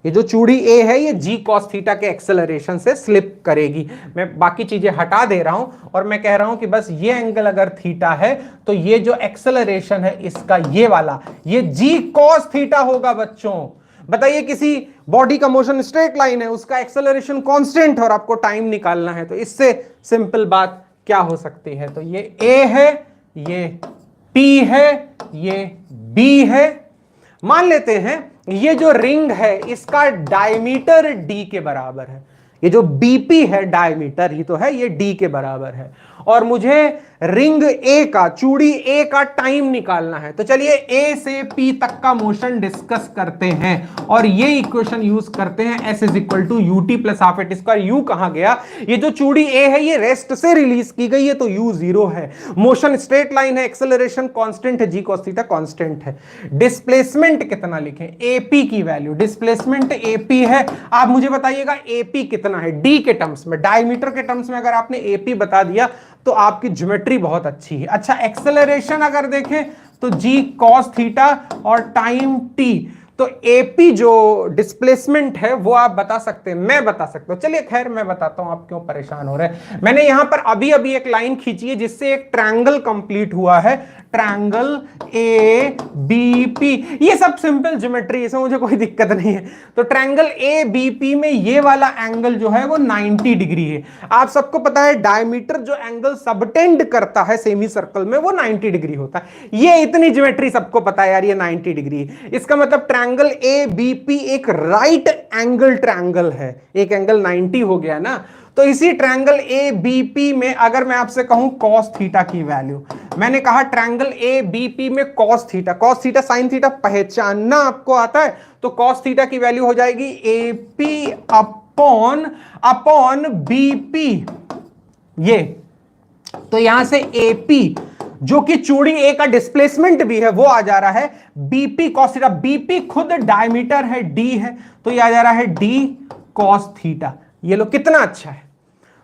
ये जो चूड़ी ए है ये जी कॉस थीटा के एक्सेलरेशन से स्लिप करेगी। मैं बाकी चीजें हटा दे रहा हूं और मैं कह रहा हूं कि बस ये एंगल अगर थीटा है तो ये जो एक्सेलरेशन है इसका ये वाला, ये जी कॉस थीटा होगा। बच्चों बताइए, किसी बॉडी का मोशन स्ट्रेट लाइन है, उसका एक्सेलरेशन कांस्टेंट है और आपको टाइम निकालना है, तो इससे सिंपल बात क्या हो सकती है। तो ये ए है, ये पी है, ये बी है। मान लेते हैं ये जो रिंग है इसका डायमीटर डी के बराबर है। ये जो बीपी है डायमीटर ही तो है, ये डी के बराबर है। और मुझे रिंग ए का, चूड़ी ए का टाइम निकालना है। तो चलिए ए से पी तक का मोशन डिस्कस करते हैं और ये इक्वेशन यूज करते हैं, S is equal to u t plus half at square. U कहां गया, ये जो चूड़ी ए है ये रेस्ट से रिलीज की गई है, तो यू जीरो है। मोशन स्ट्रेट लाइन है, एक्सेलरेशन कांस्टेंट है, जी कॉस थीटा कांस्टेंट है। डिस्प्लेसमेंट कितना लिखें, एपी की वैल्यू, डिस्प्लेसमेंट एपी है। आप मुझे बताइएगा एपी कितना है डी के टर्म्स में, डायमीटर के टर्म्स में अगर आपने एपी बता दिया तो आपकी ज्योमेट्री बहुत अच्छी है। अच्छा, एक्सेलरेशन अगर देखें तो जी कॉस थीटा और टाइम टी, तो एपी जो डिस्प्लेसमेंट है वो आप बता सकते हैं, मैं बता सकता हूं। चलिए खैर मैं बताता हूं, आप क्यों परेशान हो रहे हैं। मैंने यहां पर अभी अभी एक लाइन खींची है जिससे एक ट्रायंगल कंप्लीट हुआ है, ट्रायंगल ए बी पी। ये सब सिंपल ज्योमेट्री, इसमें मुझे कोई दिक्कत नहीं है। तो ट्रायंगल ए बी पी में ये वाला एंगल जो है वो 90 डिग्री है। आप सबको पता है डायमीटर जो एंगल सबटेंड करता है सेमी सर्कल में वो 90 डिग्री होता है। ये इतनी ज्योमेट्री सबको पता है यार, ये 90 डिग्री है। इसका मतलब ट्रायंगल ए बी पी एक राइट एंगल ट्रायंगल है, एक एंगल 90 हो गया ना। तो इसी ट्रायंगल ए बी पी में अगर मैं आपसे कहूं कॉस थीटा की वैल्यू, मैंने कहा ट्रायंगल ए बी पी में कॉस थीटा साइन थीटा पहचानना आपको आता है, तो कॉस थीटा की वैल्यू हो जाएगी A P upon B P. ये तो यहां से ए पी जो कि चूड़ी ए का डिस्प्लेसमेंट भी है वो आ जा रहा है बीपी कॉस थीटा। बीपी खुद डायमीटर है, डी है, तो ये आ जा रहा है डी कॉस थीटा। ये लो कितना अच्छा है,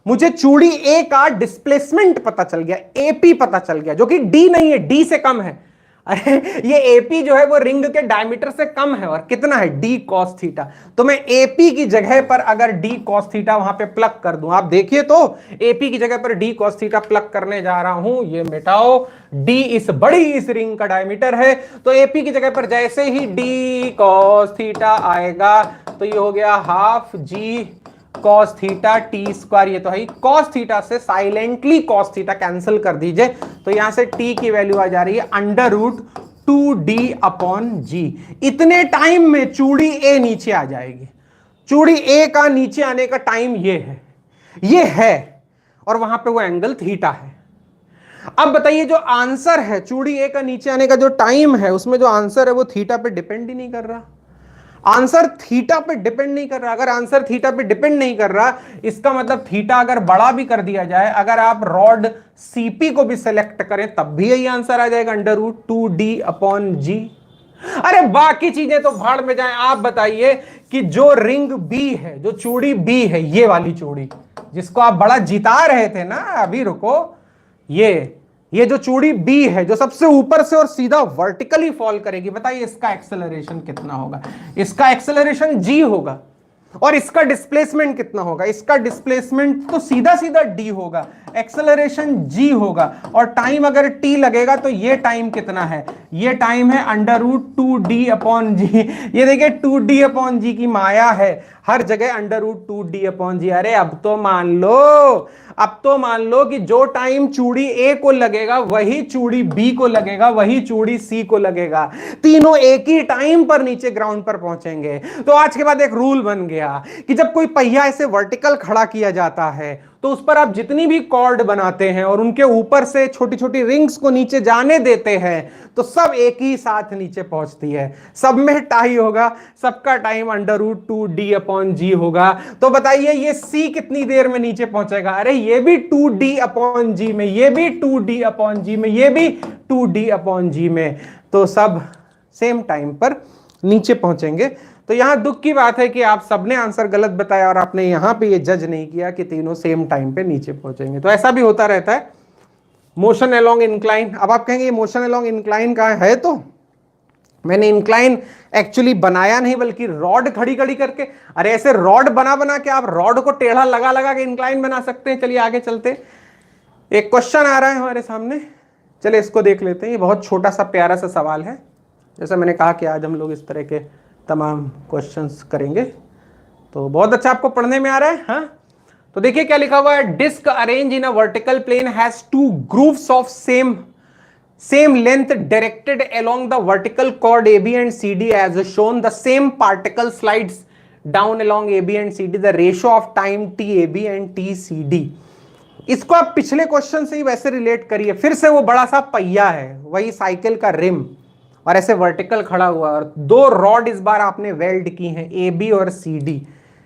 मुझे चूड़ी ए का डिस्प्लेसमेंट पता चल गया, एपी पता चल गया, जो कि डी नहीं है, डी से कम है। अरे ये एपी जो है वो रिंग के डायमीटर से कम है, और कितना है, डी कॉस थीटा। तो मैं एपी की जगह पर अगर डी कॉस थीटा वहां पे प्लग कर दूं, आप देखिए तो एपी की जगह पर डी कॉस थीटा प्लग करने जा रहा हूं, ये मिटाओ, डी इस बड़ी इस रिंग का डायमीटर है, तो एपी की जगह पर जैसे ही डी कॉस थीटा आएगा तो ये हो गया हाफ जी कॉस थीटा टी स्क्वायर, ये तो है कॉस थीटा से साइलेंटली कॉस थीटा कैंसिल कर दीजिए, तो यहां से टी की वैल्यू आ जा रही है अंडर रूट 2d अपॉन जी। इतने टाइम में चूड़ी ए नीचे आ जाएगी, चूड़ी ए का नीचे आने का टाइम ये है और वहां पे वो एंगल थीटा है। अब बताइए जो आंसर है चूड़ी ए का नीचे आने का जो टाइम है, उसमें जो आंसर है वो थीटा पे डिपेंड ही नहीं कर रहा, आंसर थीटा पे डिपेंड नहीं कर रहा। अगर आंसर थीटा पे डिपेंड नहीं कर रहा, इसका मतलब थीटा अगर बड़ा भी कर दिया जाए, अगर आप रॉड सीपी को भी सेलेक्ट करें तब भी यही आंसर आ जाएगा अंडर रूट 2d अपॉन जी। अरे बाकी चीजें तो भाड़ में जाए, आप बताइए कि जो रिंग बी है, जो चूड़ी बी है, ये वाली चूड़ी जिसको आप बड़ा जिता रहे थे ना, अभी रुको, ये जो चूड़ी बी है जो सबसे ऊपर से और सीधा वर्टिकली फॉल करेगी, बताइए इसका एक्सेलरेशन कितना होगा, इसका एक्सेलरेशन जी होगा, और इसका डिस्प्लेसमेंट कितना होगा, इसका डिस्प्लेसमेंट तो सीधा सीधा डी होगा, एक्सेलरेशन जी होगा, और टाइम अगर टी लगेगा तो ये टाइम कितना है, ये टाइम है अंडर रूट 2d अपॉन जी। ये देखिए 2d अपॉन जी की माया है, हर जगह अंडर रूट 2d अपॉन जी। अरे अब तो मान लो कि जो टाइम चूड़ी ए को लगेगा वही चूड़ी बी को लगेगा, वही चूड़ी सी को लगेगा, तीनों एक ही टाइम पर नीचे ग्राउंड पर पहुंचेंगे। तो आज के बाद एक रूल बन गया कि जब कोई पहिया ऐसे वर्टिकल खड़ा किया जाता है तो उस पर आप जितनी भी कॉर्ड बनाते हैं और उनके ऊपर से छोटी छोटी रिंग्स को नीचे जाने देते हैं तो सब एक ही साथ नीचे पहुंचती है, सब में टाई होगा, सबका time under root 2d upon g होगा। तो बताइए ये सी कितनी देर में नीचे पहुंचेगा, अरे ये भी 2d अपॉन जी में, ये भी 2d अपॉन जी में, ये भी 2d अपॉन जी में, तो सब सेम टाइम पर नीचे पहुंचेंगे। तो यहां दुख की बात है कि आप सबने आंसर गलत बताया और आपने यहां पे ये जज नहीं किया कि तीनों सेम टाइम पे नीचे पहुंचेंगे। तो ऐसा भी होता रहता है मोशन अलोंग इंक्लाइन। अब आप कहेंगे ये मोशन अलोंग इंक्लाइन कहां है, तो मैंने इंक्लाइन एक्चुअली बनाया नहीं बल्कि रॉड खड़ी खड़ी करके, अरे ऐसे रॉड बना बना के आप रॉड को टेढ़ा लगा लगा के इंक्लाइन बना सकते हैं। चलिए आगे चलते, एक क्वेश्चन आ रहा है हमारे सामने, चलिए इसको देख लेते हैं। ये बहुत छोटा सा प्यारा सा सवाल है, जैसा मैंने कहा कि आज हम लोग इस तरह के तमाम क्वेश्चंस करेंगे, तो बहुत अच्छा आपको पढ़ने में आ रहा है। हाँ, तो देखिए क्या लिखा हुआ है, disc arrange in a vertical plane has two grooves of same length directed along the vertical chord AB and CD as shown. The same particle slides down along AB and CD. The ratio of time TAB and TCD. इसको आप पिछले question से ही वैसे relate करिए, फिर से वो बड़ा सा पहिया है, वही साइकिल का रिम, और ऐसे वर्टिकल खड़ा हुआ, और दो रॉड इस बार आपने वेल्ड की हैं ए बी और सी डी।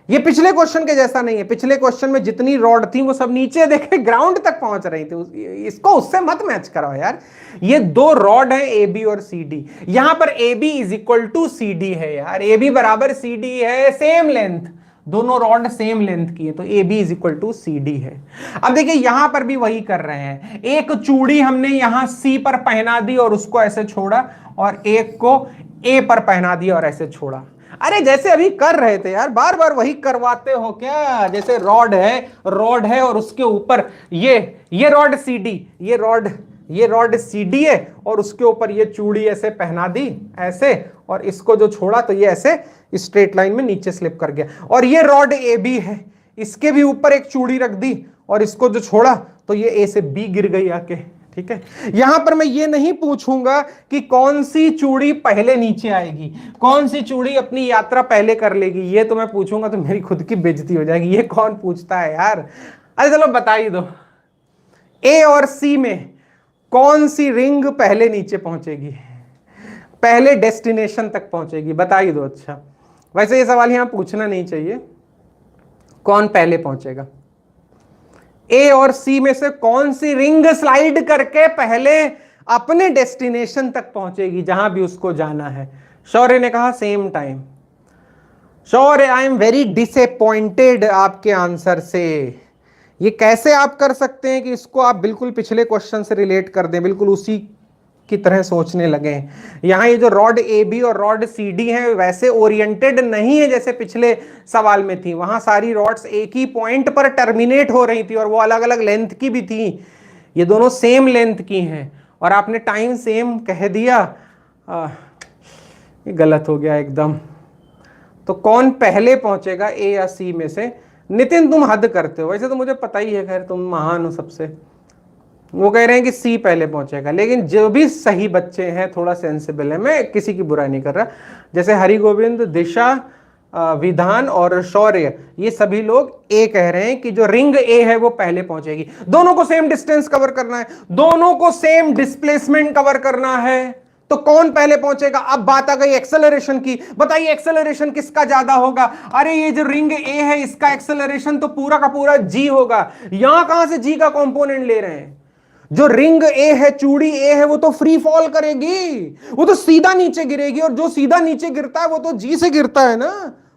ये पिछले क्वेश्चन के जैसा नहीं है, पिछले क्वेश्चन में जितनी रॉड थी वो सब नीचे देखे ग्राउंड तक पहुंच रही थी, इसको उससे मत मैच कराओ यार। ये दो रॉड है ए बी और सी डी, यहां पर A B is equal to C D है यार, ए बी बराबर सी डी है, सेम लेंथ, दोनों रॉड सेम लेंथ की है, तो A B is equal to C D है। अब देखिए यहां पर भी वही कर रहे हैं, एक चूड़ी हमने यहां सी पर पहना दी और उसको ऐसे छोड़ा, और एक को ए पर पहना दिया और ऐसे छोड़ा। अरे जैसे अभी कर रहे थे यार, बार बार वही करवाते हो क्या। जैसे रॉड है और उसके ऊपर ये रॉड सी डी, ये रॉड सी डी है, और उसके ऊपर ये चूड़ी ऐसे पहना दी ऐसे, और इसको जो छोड़ा तो ये ऐसे स्ट्रेट लाइन में नीचे स्लिप कर गया। और ये रॉड ए बी है, इसके भी ऊपर एक चूड़ी रख दी और इसको जो छोड़ा तो ये ए से बी गिर गई आके। ठीक है, यहां पर मैं ये नहीं पूछूंगा कि कौन सी चूड़ी पहले नीचे आएगी, कौन सी चूड़ी अपनी यात्रा पहले कर लेगी, ये तो मैं पूछूंगा तो मेरी खुद की बेइज्जती हो जाएगी, ये कौन पूछता है यार। अरे चलो बता ही दो, ए और सी में कौन सी रिंग पहले नीचे पहुंचेगी, पहले डेस्टिनेशन तक पहुंचेगी, बता ही दो। अच्छा वैसे ये सवाल यहां पूछना नहीं चाहिए, कौन पहले पहुंचेगा, ए और सी में से कौन सी रिंग स्लाइड करके पहले अपने डेस्टिनेशन तक पहुंचेगी जहां भी उसको जाना है। शौर्य ने कहा same time. Shaurya I am very disappointed आपके आंसर से। ये कैसे आप कर सकते हैं कि इसको आप बिल्कुल पिछले क्वेश्चन से रिलेट कर दें, बिल्कुल उसी की तरह सोचने लगे हैं। यहाँ ये जो रॉड ए बी और रॉड सी डी है वैसे ओरिएंटेड नहीं है जैसे पिछले सवाल में थी। वहां सारी रॉड्स एक ही पॉइंट पर टर्मिनेट हो रही थी और वो अलग अलग लेंथ की भी थी। ये दोनों सेम लेंथ की हैं और आपने टाइम सेम कह दिया। ये गलत हो गया एकदम। तो कौन पहले पहुंचेगा, ए या सी में से? नितिन तुम हद करते हो, वैसे तो मुझे पता ही है, खैर तुम महान हो सबसे। वो कह रहे हैं कि सी पहले पहुंचेगा, लेकिन जो भी सही बच्चे हैं थोड़ा सेंसिबल है, मैं किसी की बुराई नहीं कर रहा। जैसे हरि गोविंद, दिशा, विधान और शौर्य, ये सभी लोग ए कह रहे हैं कि जो रिंग ए है वो पहले पहुंचेगी। दोनों को सेम डिस्टेंस कवर करना है, दोनों को सेम डिस्प्लेसमेंट कवर करना है, तो कौन पहले पहुंचेगा? अब बात आ गई एक्सेलरेशन की। बताइए एक्सेलरेशन किसका ज्यादा होगा? अरे ये जो रिंग ए है इसका एक्सेलरेशन तो पूरा का पूरा जी होगा। यहां कहां से जी का कंपोनेंट ले रहे हैं? जो रिंग ए है, चूड़ी ए है, वो तो फ्री फॉल करेगी, वो तो सीधा नीचे गिरेगी, और जो सीधा नीचे गिरता है वो तो जी से गिरता है ना।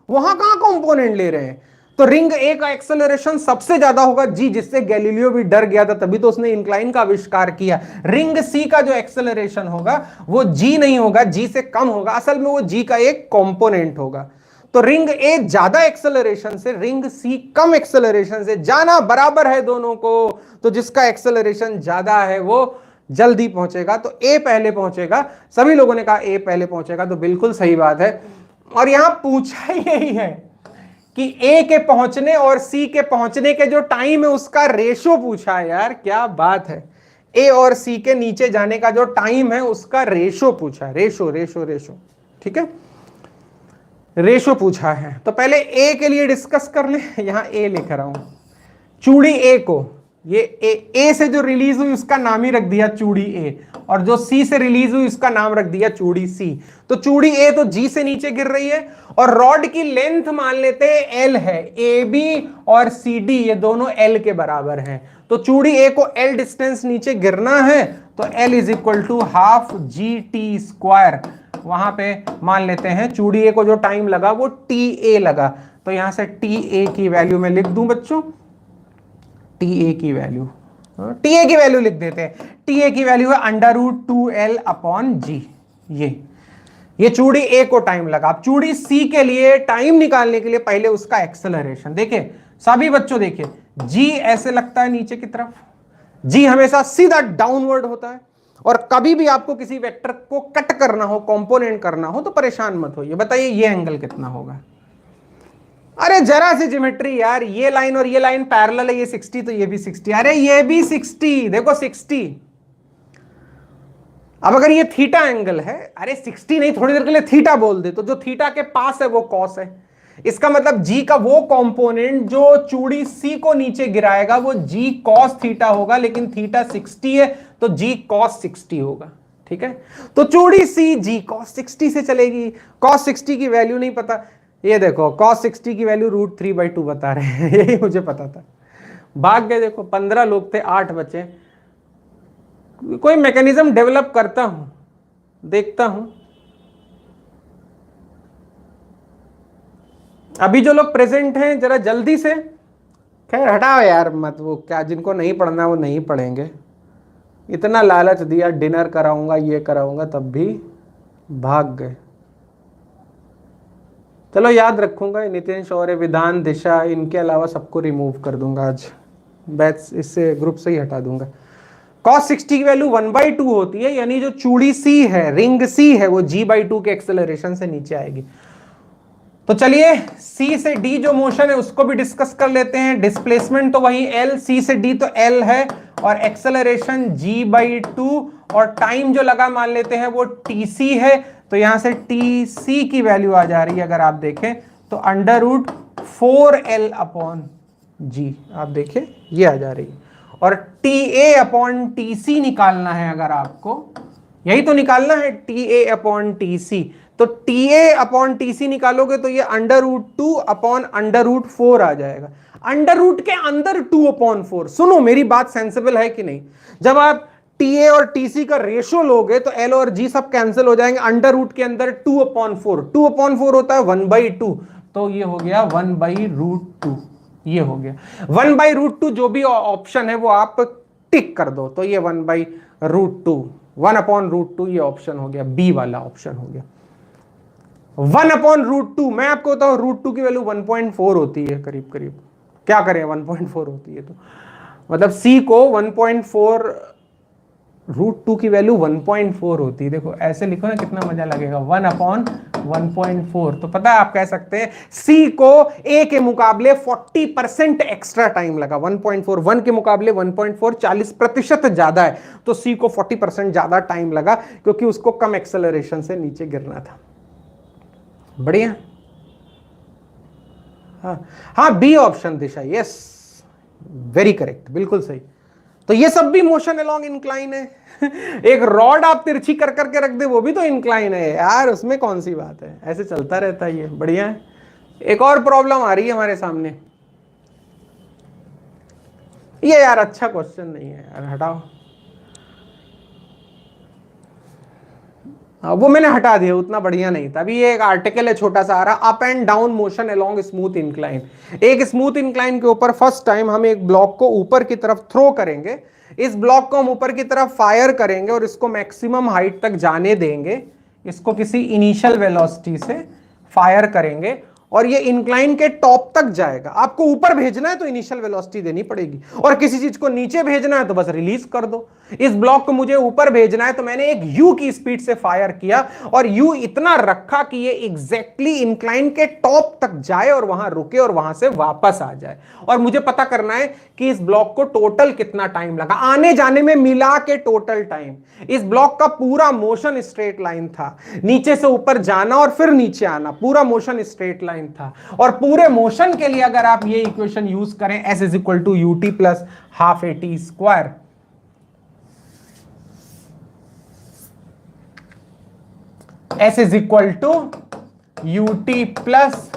वहां कहां कंपोनेंट ले रहे हैं? तो रिंग ए का एक्सेलरेशन सबसे ज्यादा होगा जी, जिससे गैलीलियो भी डर गया था, तभी तो उसने इंक्लाइन का आविष्कार किया। रिंग सी का जो एक्सेलरेशन होगा वो जी नहीं होगा, जी से कम होगा, असल में वो जी का एक कंपोनेंट होगा। तो रिंग ए ज्यादा एक्सेलरेशन से, रिंग सी कम एक्सेलरेशन से, जाना बराबर है दोनों को, तो जिसका एक्सेलरेशन ज्यादा है वो जल्दी पहुंचेगा। तो ए पहले पहुंचेगा। सभी लोगों ने कहा ए पहले पहुंचेगा, तो बिल्कुल सही बात है। और यहां पूछा यही है कि ए के पहुंचने और सी के पहुंचने के जो टाइम है उसका रेशो पूछा है। यार क्या बात है, ए और सी के नीचे जाने का जो टाइम है उसका रेशो पूछा है। रेशो रेशो रेशो, ठीक है, रेशो पूछा है। तो पहले ए के लिए डिस्कस कर ले। यहां ए लिख रहा हूं, चूड़ी ए को, ये ए से जो रिलीज हुई उसका नाम ही रख दिया चूड़ी ए, और जो सी से रिलीज हुई उसका नाम रख दिया चूड़ी सी। तो चूड़ी ए तो जी से नीचे गिर रही है, और रॉड की लेंथ मान लेते हैं एल है। ए बी और सी डी ये दोनों एल के बराबर हैं, तो चूड़ी ए को एल डिस्टेंस नीचे गिरना है, तो L is equal to half g t square. वहां पे मान लेते हैं चूड़ी ए को जो टाइम लगा वो टी ए लगा, तो यहां से टी ए की वैल्यू मैं लिख दूं बच्चों, टी ए की वैल्यू, टी ए की वैल्यू लिख देते हैं। टी ए की वैल्यू है √2l अपॉन जी। ये चूड़ी ए को टाइम लगा। अब चूड़ी सी के लिए टाइम निकालने के लिए पहले उसका एक्सेलरेशन देखिए, सभी बच्चों देखिए, जी ऐसे लगता है नीचे की तरफ, जी हमेशा सीधा डाउनवर्ड होता है, और कभी भी आपको किसी वेक्टर को कट करना हो, कंपोनेंट करना हो, तो परेशान मत होइए। बताइए ये एंगल कितना होगा? अरे जरा सी ज्योमेट्री यार, ये लाइन और ये लाइन पैरेलल है, ये 60 तो ये भी 60, अरे ये भी 60, देखो 60। अब अगर ये थीटा एंगल है, अरे 60 नहीं, थोड़ी देर के लिए थीटा बोल दे, तो जो थीटा के पास है वो कॉस है। इसका मतलब जी का वो कंपोनेंट जो चूड़ी सी को नीचे गिराएगा वो जी कॉस थीटा होगा, लेकिन थीटा 60 है तो जी कॉस 60 होगा। ठीक है, तो चूड़ी सी जी कॉस 60 से चलेगी। कॉस 60 की वैल्यू नहीं पता, ये देखो cos 60 की वैल्यू √3/2 बता रहे हैं। यही मुझे पता था, भाग गए। देखो 15 लोग थे, 8 बचे। कोई मैकेनिज्म डेवलप करता हूं, देखता हूं। अभी जो लोग प्रेजेंट हैं जरा जल्दी से, खैर हटाओ यार मत, वो क्या, जिनको नहीं पढ़ना वो नहीं पढ़ेंगे। इतना लालच दिया, डिनर कराऊंगा, ये कराऊंगा, तब भी भाग गए। चलो याद रखूंगा, नितिन, शौर्य, विधान, दिशा, इनके अलावा सबको रिमूव कर दूंगा आज, बैच इससे ग्रुप से ही हटा दूंगा। cos 60 की वैल्यू 1/2 होती है, यानी जो चूड़ी सी है, रिंग सी है, वो g/2 के एक्सेलरेशन से नीचे आएगी। तो चलिए C से D जो मोशन है उसको भी डिस्कस कर लेते हैं। डिस्प्लेसमेंट तो वही L, C से D तो L है, और एक्सेलरेशन g/2, और टाइम जो लगा मान लेते हैं वो TC है। तो यहां से TC की वैल्यू आ जा रही है, अगर आप देखें तो √4l अपॉन g, आप देखें ये आ जा रही है। और TA अपॉन TC निकालना है अगर आपको, यही तो निकालना है, TA अपॉन TC। तो TA अपॉन TC निकालोगे तो ये √2 अपॉन √4 आ जाएगा। अंडर के अंदर 2/4। सुनो मेरी बात सेंसिबल है कि नहीं? जब आप TA और TC का रेशो लोगे तो L और G सब कैंसिल हो जाएंगे। अंडर के अंदर 2/4, 2/4 होता है 1/2, तो ये हो गया 1/√2। ये हो गया 1/√2। जो भी ऑप्शन है वो आप टिक कर दो, तो ये 1/√2 1/√2 ये ऑप्शन हो गया, बी वाला ऑप्शन हो गया। 1/√2, मैं आपको बताऊं √2 की वैल्यू 1.4 होती है करीब करीब, क्या करें 1.4 होती है तो मतलब c को 1.4, √2 की वैल्यू 1.4 होती है। देखो ऐसे लिखो ना कितना मजा लगेगा, 1/1.4। तो पता है आप कह सकते हैं c को a के मुकाबले 40% एक्स्ट्रा टाइम लगा, 1.4 1 के मुकाबले 1.4 40% ज्यादा है, तो c को 40% ज्यादा टाइम लगा क्योंकि उसको कम एक्सेलरेशन से नीचे गिरना था। बढ़िया। हाँ बी ऑप्शन दिशा, यस वेरी करेक्ट, बिल्कुल सही। तो ये सब भी मोशन अलोंग इंक्लाइन है। एक रॉड आप तिरछी कर करके रख दे वो भी तो इंक्लाइन है यार, उसमें कौन सी बात है, ऐसे चलता रहता है ये, बढ़िया है। एक और प्रॉब्लम आ रही है हमारे सामने, ये यार अच्छा क्वेश्चन नहीं है यार, हटाओ। वो मैंने हटा दिया, उतना बढ़िया नहीं था। अभी ये एक आर्टिकल है छोटा सा आ रहा, up and down motion along smooth incline. एक स्मूथ इंक्लाइन के ऊपर फर्स्ट टाइम हम एक ब्लॉक को ऊपर की तरफ थ्रो करेंगे, इस ब्लॉक को हम ऊपर की तरफ फायर करेंगे और इसको मैक्सिमम हाइट तक जाने देंगे, इसको किसी इनिशियल वेलोसिटी से फायर करेंगे और ये इंक्लाइन के टॉप तक जाएगा। आपको ऊपर भेजना है तो इनिशियल वेलोसिटी देनी पड़ेगी, और किसी चीज को नीचे भेजना है तो बस रिलीज कर दो। इस ब्लॉक को मुझे ऊपर भेजना है तो मैंने एक यू की स्पीड से फायर किया और यू इतना रखा कि ये एग्जैक्टली इंक्लाइन के टॉप तक जाए और वहां रुके और वहां से वापस आ जाए। और मुझे पता करना है कि इस ब्लॉक को टोटल कितना टाइम लगा, आने जाने में मिला के टोटल टाइम। इस ब्लॉक का पूरा मोशन स्ट्रेट लाइन था, नीचे से ऊपर जाना और फिर नीचे आना, पूरा मोशन स्ट्रेट लाइन था। और पूरे मोशन के लिए अगर आप ये इक्वेशन यूज करें, s is equal to ut plus half at square, s is equal to ut plus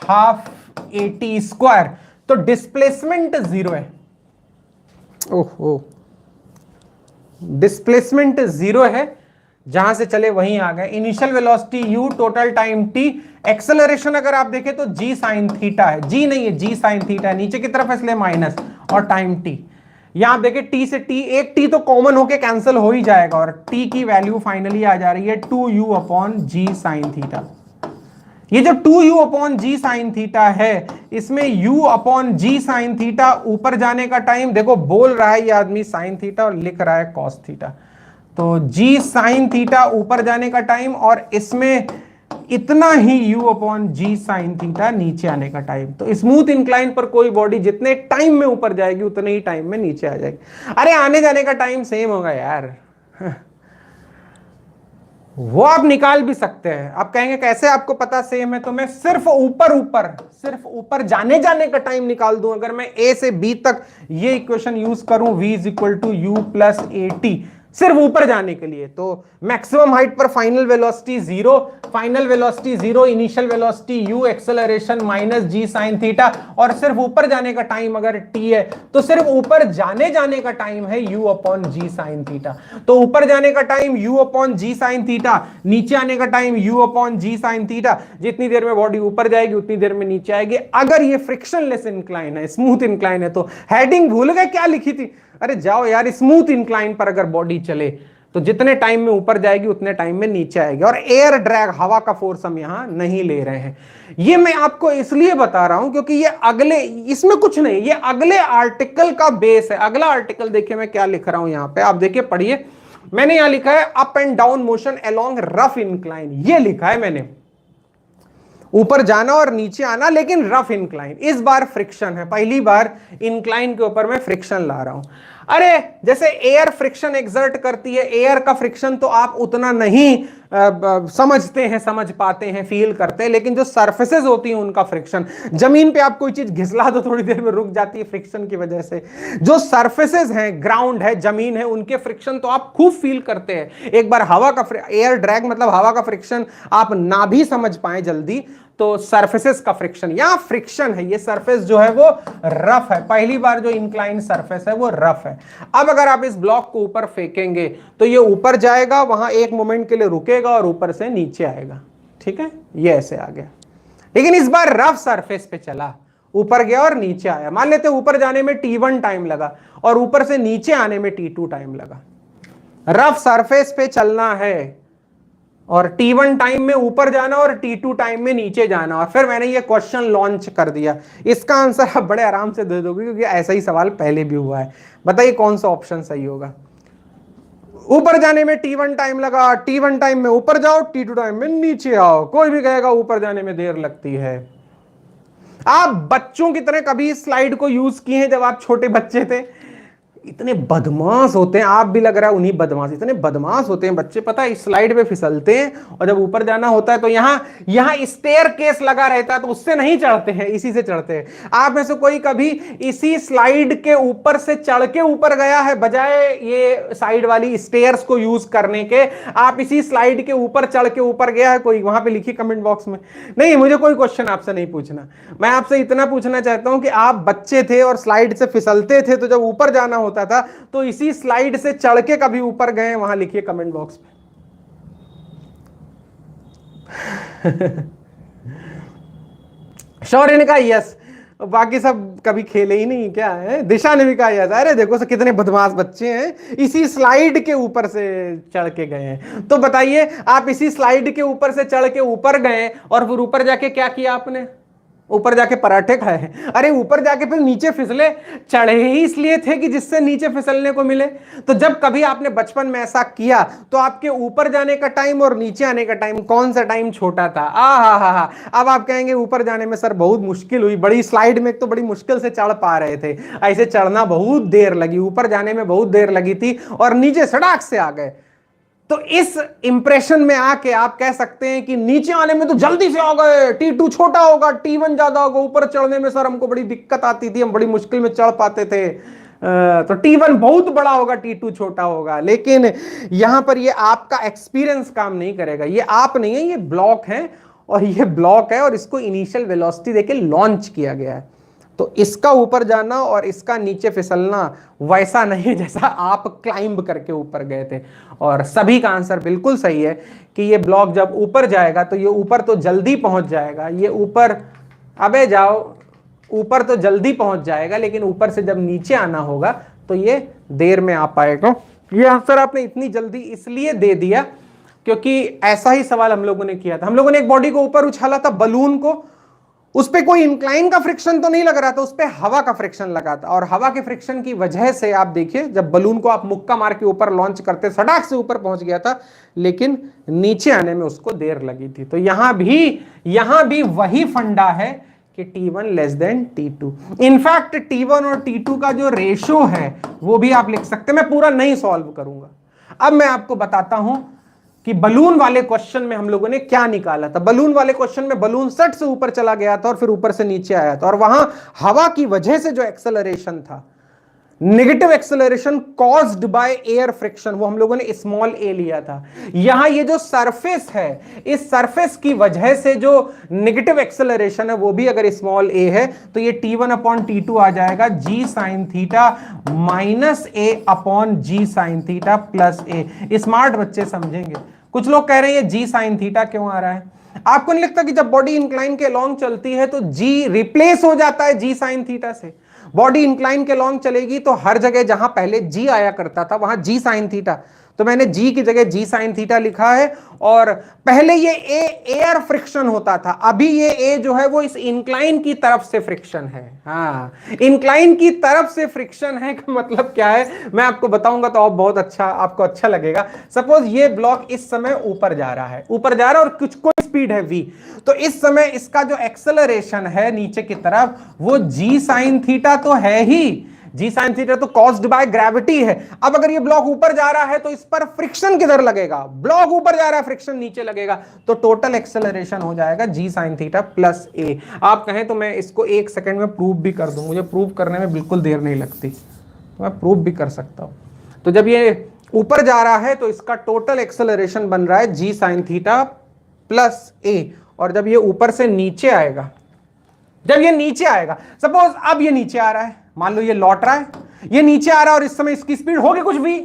half at square, तो डिस्प्लेसमेंट 0 है। ओहो, डिस्प्लेसमेंट 0 है, जहां से चले वहीं आ गए। Initial velocity u, total time t, acceleration अगर आप देखें तो g साइन थीटा है, g नहीं है g साइन थीटा है, नीचे की तरफ इसलिए माइनस, और टाइम t। यहां आप देखें t से t, एक t तो कॉमन होके कैंसिल हो ही जाएगा और t की वैल्यू फाइनली आ जा रही है 2u upon g sine theta. ये जो 2u अपॉन जी साइन थीटा है, इसमें u अपॉन जी साइन थीटा ऊपर जाने का टाइम, देखो बोल रहा है ये आदमी साइन थीटा और लिख रहा है कॉस थीटा, तो जी साइन थीटा ऊपर जाने का टाइम, और इसमें इतना ही u अपॉन जी साइन थीटा नीचे आने का टाइम। तो स्मूथ इंक्लाइन पर कोई बॉडी जितने टाइम में ऊपर जाएगी उतने ही टाइम में नीचे आ जाएगी। अरे आने जाने का टाइम सेम होगा यार, वो आप निकाल भी सकते हैं। आप कहेंगे कैसे आपको पता सेम है, तो मैं सिर्फ ऊपर जाने का टाइम निकाल दूं। अगर मैं ए से बी तक ये इक्वेशन यूज करूं, v is equal to u plus at, सिर्फ ऊपर जाने के लिए, तो मैक्सिमम हाइट पर final velocity 0, initial velocity u, acceleration minus g sine theta, और सिर्फ ऊपर जाने का टाइम अगर t है तो सिर्फ ऊपर जाने का टाइम है u अपॉन जी साइन थीटा। तो ऊपर जाने का टाइम u अपॉन जी साइन थीटा, नीचे आने का टाइम u अपॉन जी साइन थीटा। जितनी देर में बॉडी ऊपर जाएगी उतनी देर में नीचे आएगी। अगर ये फ्रिक्शनलेस इंक्लाइन है, स्मूथ इंक्लाइन है, तो हेडिंग भूल गए क्या लिखी थी? अरे जाओ यार, स्मूथ इंक्लाइन पर अगर बॉडी चले तो जितने टाइम में ऊपर जाएगी उतने टाइम में नीचे आएगी, और एयर ड्रैग, हवा का फोर्स हम यहां नहीं ले रहे हैं। ये मैं आपको इसलिए बता रहा हूं क्योंकि ये अगले, इसमें कुछ नहीं, ये अगले आर्टिकल का बेस है। अगला आर्टिकल देखिए मैं क्या लिख रहा हूं यहां पे, आप देखिए पढ़िए। मैंने यहां लिखा है up and down motion along rough incline, ये लिखा है मैंने, ऊपर जाना और नीचे आना लेकिन रफ इंक्लाइन। इस बार फ्रिक्शन है, पहली बार इंक्लाइन के ऊपर मैं फ्रिक्शन ला रहा हूं। अरे जैसे एयर फ्रिक्शन एक्सर्ट करती है, एयर का फ्रिक्शन तो आप उतना नहीं समझ पाते हैं, फील करते हैं, लेकिन जो सरफेसेस होती हैं उनका फ्रिक्शन, जमीन पे आप कोई चीज घिसला दो थोड़ी देर में रुक जाती है फ्रिक्शन की वजह से। जो सरफेसेस हैं, ग्राउंड है, जमीन है, उनके फ्रिक्शन तो आप खूब फील करते हैं। एक बार हवा का एयर ड्रैग मतलब हवा का फ्रिक्शन आप ना भी समझ पाए जल्दी, तो सरफेसेस का फ्रिक्शन, यहां फ्रिक्शन है, ये सरफेस जो है वो रफ है, पहली बार जो इंक्लाइन सरफेस है वो रफ है। अब अगर आप इस ब्लॉक को ऊपर फेंकेंगे तो ये ऊपर जाएगा, वहां एक मोमेंट के लिए रुकेगा और ऊपर से नीचे आएगा, ठीक है, ये ऐसे आ गया। लेकिन इस बार रफ सरफेस पे चला, ऊपर गया और नीचे आया। मान लेते ऊपर जाने में t1 टाइम लगा और ऊपर से नीचे आने में t2 टाइम लगा। रफ सरफेस पे चलना है और T1 टाइम में ऊपर जाना और T2 टाइम में नीचे जाना, और फिर मैंने ये क्वेश्चन लॉन्च कर दिया। इसका आंसर आप बड़े आराम से दे दोगे क्योंकि ऐसा ही सवाल पहले भी हुआ है। बताइए कौन सा ऑप्शन सही होगा। ऊपर जाने में T1 टाइम लगा, T1 टाइम में ऊपर जाओ, T2 टाइम में नीचे आओ। कोई भी कहेगा ऊपर जाने में देर लगती है। आप बच्चों की तरह कभी इस स्लाइड को यूज किए हैं जब आप छोटे बच्चे थे? इतने बदमाश होते हैं, आप भी लग रहा है उन्हीं बदमाश, इतने बदमाश होते हैं बच्चे, पता है इस स्लाइड पे फिसलते हैं और जब ऊपर जाना होता है तो यहां स्टेयर केस लगा रहता है तो उससे नहीं चढ़ते हैं, इसी से चढ़ते हैं। आप में से कोई कभी इसी स्लाइड के ऊपर से चढ़ के ऊपर गया है? बजाय ये साइड वाली स्टेयर्स को यूज करने के आप इसी स्लाइड के ऊपर चढ़ के ऊपर गया है कोई? वहां पे लिखिए कमेंट बॉक्स में। नहीं, मुझे कोई क्वेश्चन आपसे नहीं पूछना, मैं आपसे इतना पूछना चाहता हूं कि आप बच्चे थे और स्लाइड से फिसलते थे, तो जब ऊपर जाना होता था तो इसी स्लाइड से चढ़ के कभी ऊपर गए? वहां लिखिए कमेंट बॉक्स में। शौर्य ने कहा यस, बाकी सब कभी खेले ही नहीं क्या है? दिशा ने भी कहा यस। अरे देखो से कितने बदमाश बच्चे हैं, इसी स्लाइड के ऊपर से चढ़ के गए हैं। तो बताइए, आप इसी स्लाइड के ऊपर से चढ़ के ऊपर गए और फिर ऊपर जाके क्या किया आपने? ऊपर जाके पराठे खाए हैं। अरे ऊपर जाके फिर नीचे फिसले, चढ़े ही इसलिए थे कि जिससे नीचे फिसलने को मिले। तो जब कभी आपने बचपन में ऐसा किया तो आपके ऊपर जाने का टाइम और नीचे आने का टाइम, कौन सा टाइम छोटा था? हा। अब आप कहेंगे ऊपर जाने में सर बहुत मुश्किल हुई, बड़ी स्लाइड में तो बड़ी मुश्किल से चढ़ पा रहे थे, ऐसे चढ़ना बहुत देर लगी, ऊपर जाने में बहुत देर लगी थी और नीचे सड़क से आ गए। तो इस इंप्रेशन में आके आप कह सकते हैं कि नीचे आने में तो जल्दी से आ गए, T2 छोटा होगा, T1 ज्यादा होगा, ऊपर चढ़ने में सर हमको बड़ी दिक्कत आती थी, हम बड़ी मुश्किल में चढ़ पाते थे, तो T1 बहुत बड़ा होगा, T2 छोटा होगा। लेकिन यहां पर ये आपका एक्सपीरियंस काम नहीं करेगा। ये आप नहीं है, ये ब्लॉक है, और ये ब्लॉक है और इसको इनिशियल वेलोसिटी देके लॉन्च किया गया है। तो इसका ऊपर जाना और इसका नीचे फिसलना वैसा नहीं है जैसा आप क्लाइंब करके ऊपर गए थे। और सभी का आंसर बिल्कुल सही है कि ये ब्लॉक जब ऊपर जाएगा तो ये ऊपर तो जल्दी पहुंच जाएगा, ये ऊपर, अबे जाओ, ऊपर तो जल्दी पहुंच जाएगा, लेकिन ऊपर से जब नीचे आना होगा तो ये देर में आ पाएगा। ये आंसर आपने इतनी जल्दी इसलिए दे दिया क्योंकि ऐसा ही सवाल हम लोगों ने किया था। हम लोगों ने एक बॉडी को ऊपर उछाला था, बलून को, उस पे कोई इंक्लाइन का फ्रिक्शन तो नहीं लग रहा था, उस पे हवा का फ्रिक्शन लगा था, और हवा के फ्रिक्शन की वजह से आप देखिए जब बलून को आप मुक्का मार के ऊपर लॉन्च करते सड़क से ऊपर पहुंच गया था, लेकिन नीचे आने में उसको देर लगी थी। तो यहां भी वही फंडा है कि T1 less than T2। In fact T1 और T2 का जो रेशो है वो भी आप लिख सकते हैं। मैं पूरा नहीं सॉल्व करूंगा, अब मैं आपको बताता हूं कि बलून वाले क्वेश्चन में हम लोगों ने क्या निकाला था। बलून वाले क्वेश्चन में बलून सट से ऊपर चला गया था और फिर ऊपर से नीचे आया था, और वहां हवा की वजह से जो एक्सेलरेशन था, negative acceleration caused by air friction, वो हम लोगों ने स्मॉल ए लिया था। यहां ये जो सरफेस है, इस सरफेस की वजह से जो नेगेटिव एक्सेलरेशन है वो भी अगर स्मॉल ए है तो ये T1 अपॉन T2 आ जाएगा G sine theta minus A upon G sine theta plus A। Smart बच्चे समझेंगे। कुछ लोग कह रहे हैं G साइन थीटा क्यों आ रहा है? आपको नहीं लगता कि जब बॉडी इंक्लाइन के लॉन्ग चलती है तो G रिप्लेस हो जाता है G साइन थीटा से? बॉडी इंक्लाइन के लॉन्ग चलेगी तो हर जगह जहां पहले G आया करता था वहां G साइन थीटा, तो मैंने G की जगह G साइन थीटा लिखा है। और पहले ये एयर फ्रिक्शन होता था, अभी ये A जो है वो इस इंक्लाइन की तरफ से फ्रिक्शन है। हाँ, इंक्लाइन की तरफ से फ्रिक्शन है का मतलब क्या है मैं आपको बताऊंगा तो बहुत अच्छा, आपको अच्छा लगेगा। सपोज ये ब्लॉक इस समय ऊपर जा रहा है, और कुछ कोई स्पीड है v, तो इस समय इसका जो एक्सेलरेशन है नीचे की तरफ वो G साइन थीटा तो है ही, G साइन थीटा तो कॉज्ड बाय ग्रेविटी है। अब अगर ये ब्लॉक ऊपर जा रहा है तो इस पर फ्रिक्शन किधर लगेगा? ब्लॉक ऊपर जा रहा है, फ्रिक्शन नीचे लगेगा, तो टोटल एक्सेलरेशन हो जाएगा G sine theta plus A। आप कहें तो मैं इसको 1 सेकंड में प्रूव भी कर दूं, मुझे प्रूव करने में बिल्कुल देर नहीं लगती, तो मैं प्रूव भी कर सकता हूं। तो जब ये ऊपर जा रहा है तो इसका टोटल एक्सेलरेशन बन रहा है G sine theta plus A, और जब ये ऊपर से नीचे आएगा, जब ये नीचे आएगा, सपोज अब ये नीचे आ रहा है, मान लो ये लौट रहा है, ये नीचे आ रहा है और इस समय इसकी स्पीड होगी कुछ भी,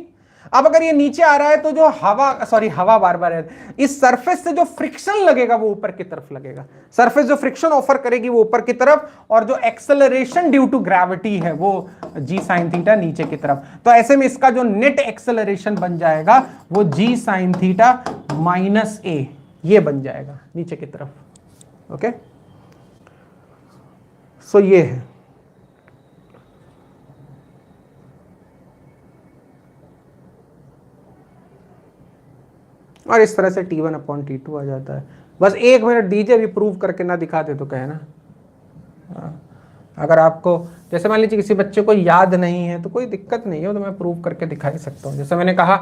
अब अगर ये नीचे आ रहा है तो जो हवा बार बार है, इस सरफेस से जो फ्रिक्शन लगेगा वो ऊपर की तरफ लगेगा, सरफेस जो फ्रिक्शन ऑफर करेगी वो ऊपर की तरफ, और जो एक्सेलरेशन ड्यू टू ग्रेविटी है वो जी साइन थीटा नीचे की तरफ। तो ऐसे में इसका जो नेट एक्सेलरेशन बन जाएगा वो जी साइन थीटा माइनस ए, ये बन जाएगा नीचे की तरफ। ओके, सो ये है। और इस तरह से T1 अपॉन T2 आ जाता है। बस 1 मिनट दीजिए, अभी प्रूव करके ना दिखाते तो कहना। अगर आपको जैसे मान लीजिए किसी बच्चे को याद नहीं है तो कोई दिक्कत नहीं है, तो मैं प्रूव करके दिखा ही सकता हूँ। जैसे मैंने कहा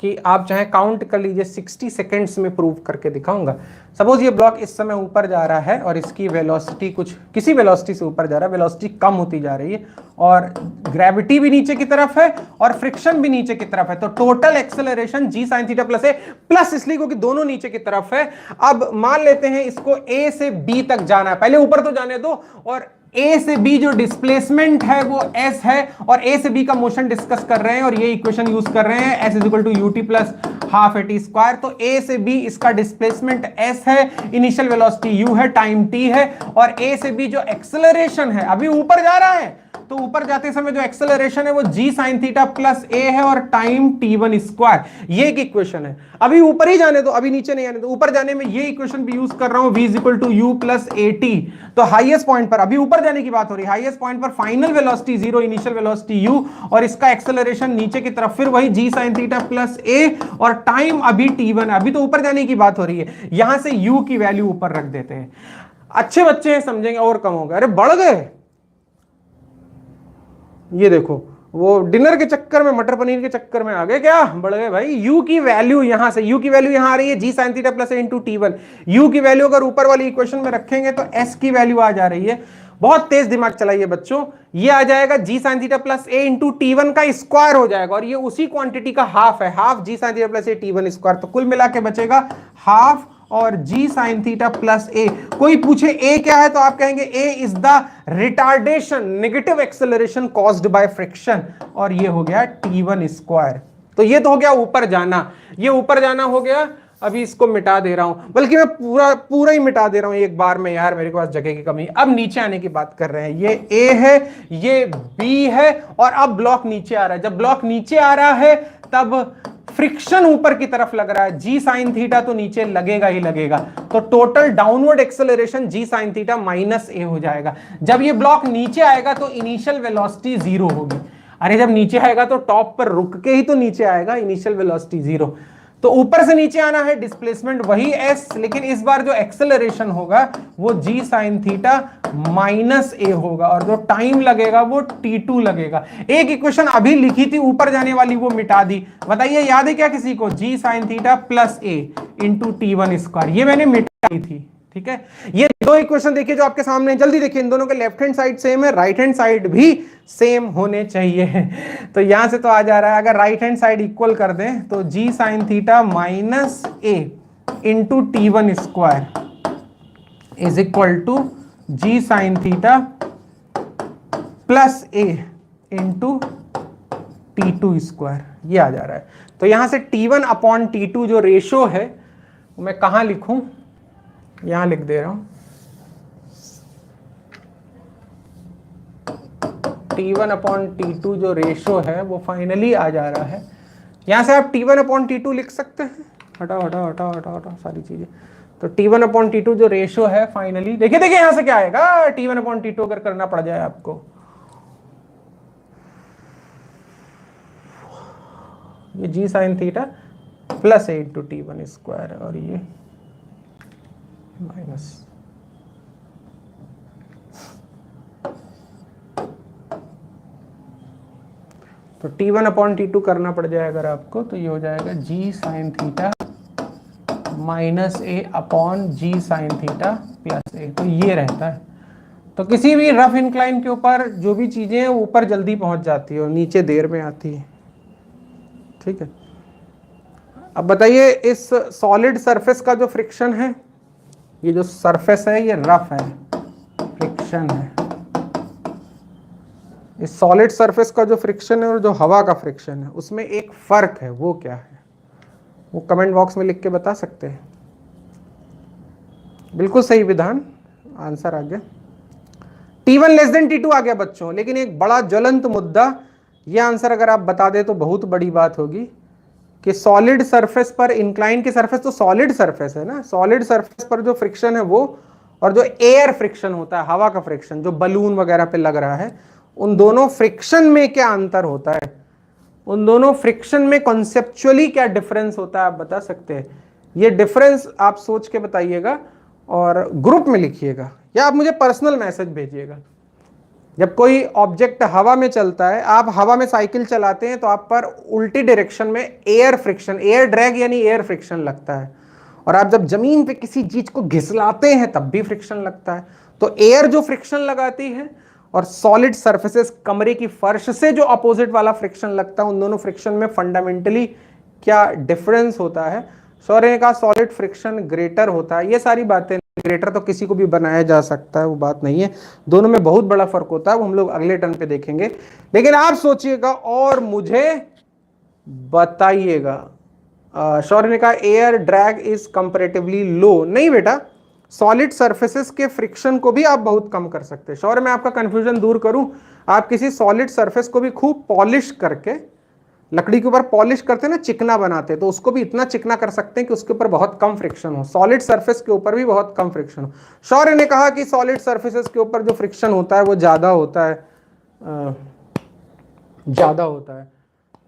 कि आप चाहे काउंट कर लीजिए, 60 सेकेंड्स में प्रूव करके दिखाऊंगा। सपोज ये ब्लॉक इस समय ऊपर जा रहा है और इसकी वेलोसिटी कुछ किसी वेलोसिटी से ऊपर जा रहा है, वेलोसिटी कम होती जा रही है और ग्रेविटी भी नीचे की तरफ है और फ्रिक्शन भी नीचे की तरफ है, तो टोटल एक्सेलरेशन जी साइन थीटा प्लस ए, प्लस इसलिए क्योंकि दोनों नीचे की तरफ है। अब मान लेते हैं इसको ए से बी तक जाना है, पहले ऊपर तो जाने दो, और ए से बी जो डिस्प्लेसमेंट है वो एस है, और ए से बी का मोशन डिस्कस कर रहे हैं और ये इक्वेशन यूज कर रहे हैं, S is equal to u t plus half a t square. तो ए से बी इसका डिस्प्लेसमेंट एस है, इनिशियल वेलोसिटी यू है, टाइम टी है, और ए से बी जो एक्सेलरेशन है अभी ऊपर जा रहा है, तो ऊपर जाते समय जो एक्सेलरेशन है वो जी साइन थीटा प्लस ए है और टाइम टी1 स्क्वायर, ये एक इक्वेशन है। अभी ऊपर ही जाने दो, अभी नीचे नहीं आने दो। ऊपर जाने में ये इक्वेशन भी यूज कर रहा हूं, v is equal to u plus a t. तो हाईएस्ट पॉइंट पर, अभी ऊपर जाने की बात हो रही है, हाईएस्ट पॉइंट पर final velocity 0, initial velocity u, और इसका एक्सेलरेशन नीचे की तरफ फिर वही g sine theta plus a, और टाइम अभी टी1 है, अभी तो ऊपर जाने की बात हो रही है। यहां से यू की वैल्यू ऊपर रख देते हैं। अच्छे बच्चे हैं, समझेंगे, और कम हो गए। अरे बढ़ गए, ये देखो वो डिनर के चक्कर में, मटर पनीर के चक्कर में आ गए क्या, बढ़ गए भाई। यू की वैल्यू यहां से, यू की वैल्यू यहां आ रही है g sine theta plus a into टी1। यू की वैल्यू अगर ऊपर वाली इक्वेशन में रखेंगे तो एस की वैल्यू आ जा रही है। बहुत तेज दिमाग चलाइए बच्चों, ये आ जाएगा जी sine theta plus a into टी1 का स्क्वायर हो जाएगा, और ये उसी क्वांटिटी का हाफ है, half g sine theta plus a टी1 स्क्वायर। तो कुल मिला के बचेगा हाफ और g sine theta plus a. कोई पूछे ए क्या है तो आप कहेंगे a is the retardation, negative acceleration caused by friction, और ये हो गया टी1 स्क्वायर। तो ये तो हो गया ऊपर जाना, ये ऊपर जाना हो गया। अभी इसको मिटा दे रहा हूं, बल्कि मैं पूरा ही मिटा दे रहा हूं एक बार में, यार मेरे पास जगह की कमी। अब नीचे आने की बात कर रहे हैं, ये ए है, ये बी है, और अब ब्लॉक नीचे आ रहा है। जब ब्लॉक नीचे आ रहा है तब फ्रिक्शन ऊपर की तरफ लग रहा है, जी साइन थीटा तो नीचे लगेगा ही लगेगा, तो टोटल डाउनवर्ड एक्सेलरेशन जी साइन थीटा माइनस ए हो जाएगा। जब ये ब्लॉक नीचे आएगा तो इनिशियल वेलोसिटी 0 होगी। अरे जब नीचे आएगा तो टॉप पर रुक के ही तो नीचे आएगा, इनिशियल वेलोसिटी 0। तो ऊपर से नीचे आना है, डिस्प्लेसमेंट वही एस, लेकिन इस बार जो एक्सेलरेशन होगा वो जी साइन थीटा माइनस ए होगा, और जो टाइम लगेगा वो t2 लगेगा। एक इक्वेशन अभी लिखी थी ऊपर जाने वाली, वो मिटा दी। बताइए याद है क्या किसी को, जी sine theta plus a into टी1 स्क्वायर, ये मैंने मिटाई थी। ठीक है, ये दो इक्वेशन देखिए जो आपके सामने, जल्दी देखिए, इन दोनों के लेफ्ट हैंड साइड सेम है, राइट हैंड साइड भी सेम होने चाहिए। तो यहां से तो आ जा रहा है, अगर राइट हैंड साइड इक्वल कर दें तो g sine theta minus a into टी1 square is equal to g sine theta plus a into टी2 स्क्वायर, ये आ जा रहा है। तो यहां से t1 अपॉन t2 जो रेशो है मैं कहां लिखूं, यहां लिख दे रहा हूं, t1 अपॉन t2 जो रेशो है वो फाइनली आ जा रहा है। यहां से आप t1 अपॉन t2 लिख सकते हैं, हटाओ सारी चीजें। तो t1 अपॉन t2 जो रेशो है फाइनली, देखिए यहां से क्या आएगा, t1 अपॉन t2 अगर करना पड़ जाए आपको, ये जी sine theta plus a into टी1 स्क्वायर, और ये माइनस, तो t1 अपॉन t2 करना पड़ जाए अगर आपको, तो ये हो जाएगा जी साइन थीटा माइनस ए अपॉन जी साइन थीटा प्लस ए। तो ये रहता है। तो किसी भी रफ इंक्लाइन के ऊपर जो भी चीजें हैं ऊपर जल्दी पहुंच जाती है और नीचे देर में आती है। ठीक है, अब बताइए इस सॉलिड सरफेस का जो फ्रिक्शन है, ये जो सरफेस है ये रफ है, फ्रिक्शन है, इस सॉलिड सरफेस का जो फ्रिक्शन है और जो हवा का फ्रिक्शन है उसमें एक फर्क है, वो क्या है? वो कमेंट बॉक्स में लिख के बता सकते हैं। बिल्कुल सही विधान, आंसर आ गया। T1 लेस देन T2 आ गया बच्चों। लेकिन एक बड़ा ज्वलंत मुद्दा, ये आंसर अगर आप बता दे तो बहुत बड़ी बात होगी कि सॉलिड सरफेस पर, इंक्लाइन की सरफेस तो सॉलिड सरफेस है ना, सॉलिड सरफेस पर जो फ्रिक्शन है वो, और जो एयर फ्रिक्शन होता है, हवा का फ्रिक्शन जो बलून वगैरह पे लग रहा है, उन दोनों फ्रिक्शन में क्या अंतर होता है? उन दोनों फ्रिक्शन में कॉन्सेप्चुअली क्या डिफरेंस होता है, आप बता सकते हैं? ये डिफरेंस आप सोच के बताइएगा और ग्रुप में लिखिएगा, या आप मुझे पर्सनल मैसेज भेजिएगा। जब कोई ऑब्जेक्ट हवा में चलता है, आप हवा में साइकिल चलाते हैं तो आप पर उल्टी डायरेक्शन में एयर फ्रिक्शन, एयर ड्रैग यानी एयर फ्रिक्शन लगता है, और आप जब जमीन पे किसी चीज को घिसलाते हैं तब भी फ्रिक्शन लगता है। तो एयर जो फ्रिक्शन लगाती है और सॉलिड सर्फेसेस, कमरे की फर्श से जो अपोजिट वाला फ्रिक्शन लगता है, उन दोनों फ्रिक्शन में फंडामेंटली क्या डिफरेंस होता है? सौर्य ने कहा सॉलिड फ्रिक्शन ग्रेटर होता है। ये सारी बातें, ग्रेटर तो किसी को भी बनाया जा सकता है, वो बात नहीं है, दोनों में बहुत बड़ा फर्क होता है, वो हम लोग अगले टर्न पे देखेंगे। लेकिन आप सोचिएगा और मुझे बताइएगा। शौर्य ने कहा एयर ड्रैग इज कंपैरेटिवली लो। नहीं बेटा, सॉलिड सरफेसेस के फ्रिक्शन को भी आप बहुत कम कर सकते हैं। शौर्य मैं आपका कंफ्यूजन दूर करूं, आप किसी सॉलिड सरफेस को भी खूब पॉलिश करके, लकड़ी के ऊपर पॉलिश करते हैं ना, चिकना बनाते हैं, तो उसको भी इतना चिकना कर सकते हैं कि उसके ऊपर बहुत कम फ्रिक्शन हो, सॉलिड सरफेस के ऊपर भी बहुत कम फ्रिक्शन हो। शौर्य ने कहा कि सॉलिड सरफेसेस के ऊपर जो फ्रिक्शन होता है वो ज्यादा होता है, ज्यादा होता है।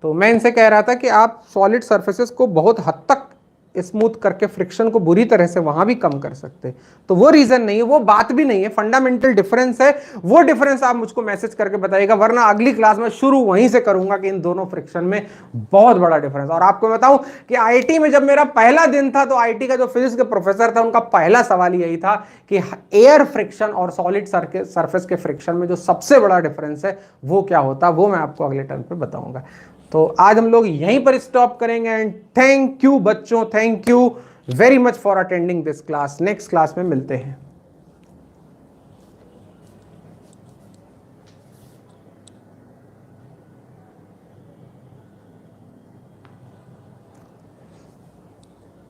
तो मैं इनसे कह रहा था कि आप सॉलिड सरफेसेस को बहुत हद तक स्मूथ करके फ्रिक्शन को बुरी तरह से वहां भी कम कर सकते हैं। तो वो रीजन नहीं है, वो बात भी नहीं है, फंडामेंटल डिफरेंस है। वो डिफरेंस आप मुझको मैसेज करके बताइएगा, वरना अगली क्लास में शुरू वहीं से करूंगा कि इन दोनों फ्रिक्शन में बहुत बड़ा डिफरेंस। और आपको बताऊं कि आईटी में जब मेरा पहला दिन था तो आईटी का जो फिजिक्स के प्रोफेसर था उनका पहला सवाल यही था कि एयर फ्रिक्शन और सॉलिड सरफेस के फ्रिक्शन में जो सबसे बड़ा डिफरेंस है वो क्या होता है, वो मैं आपको अगले टर्न पे बताऊंगा। तो आज हम लोग यहीं पर स्टॉप करेंगे। एंड थैंक यू बच्चों, thank you very much for attending this class. Next class में मिलते हैं।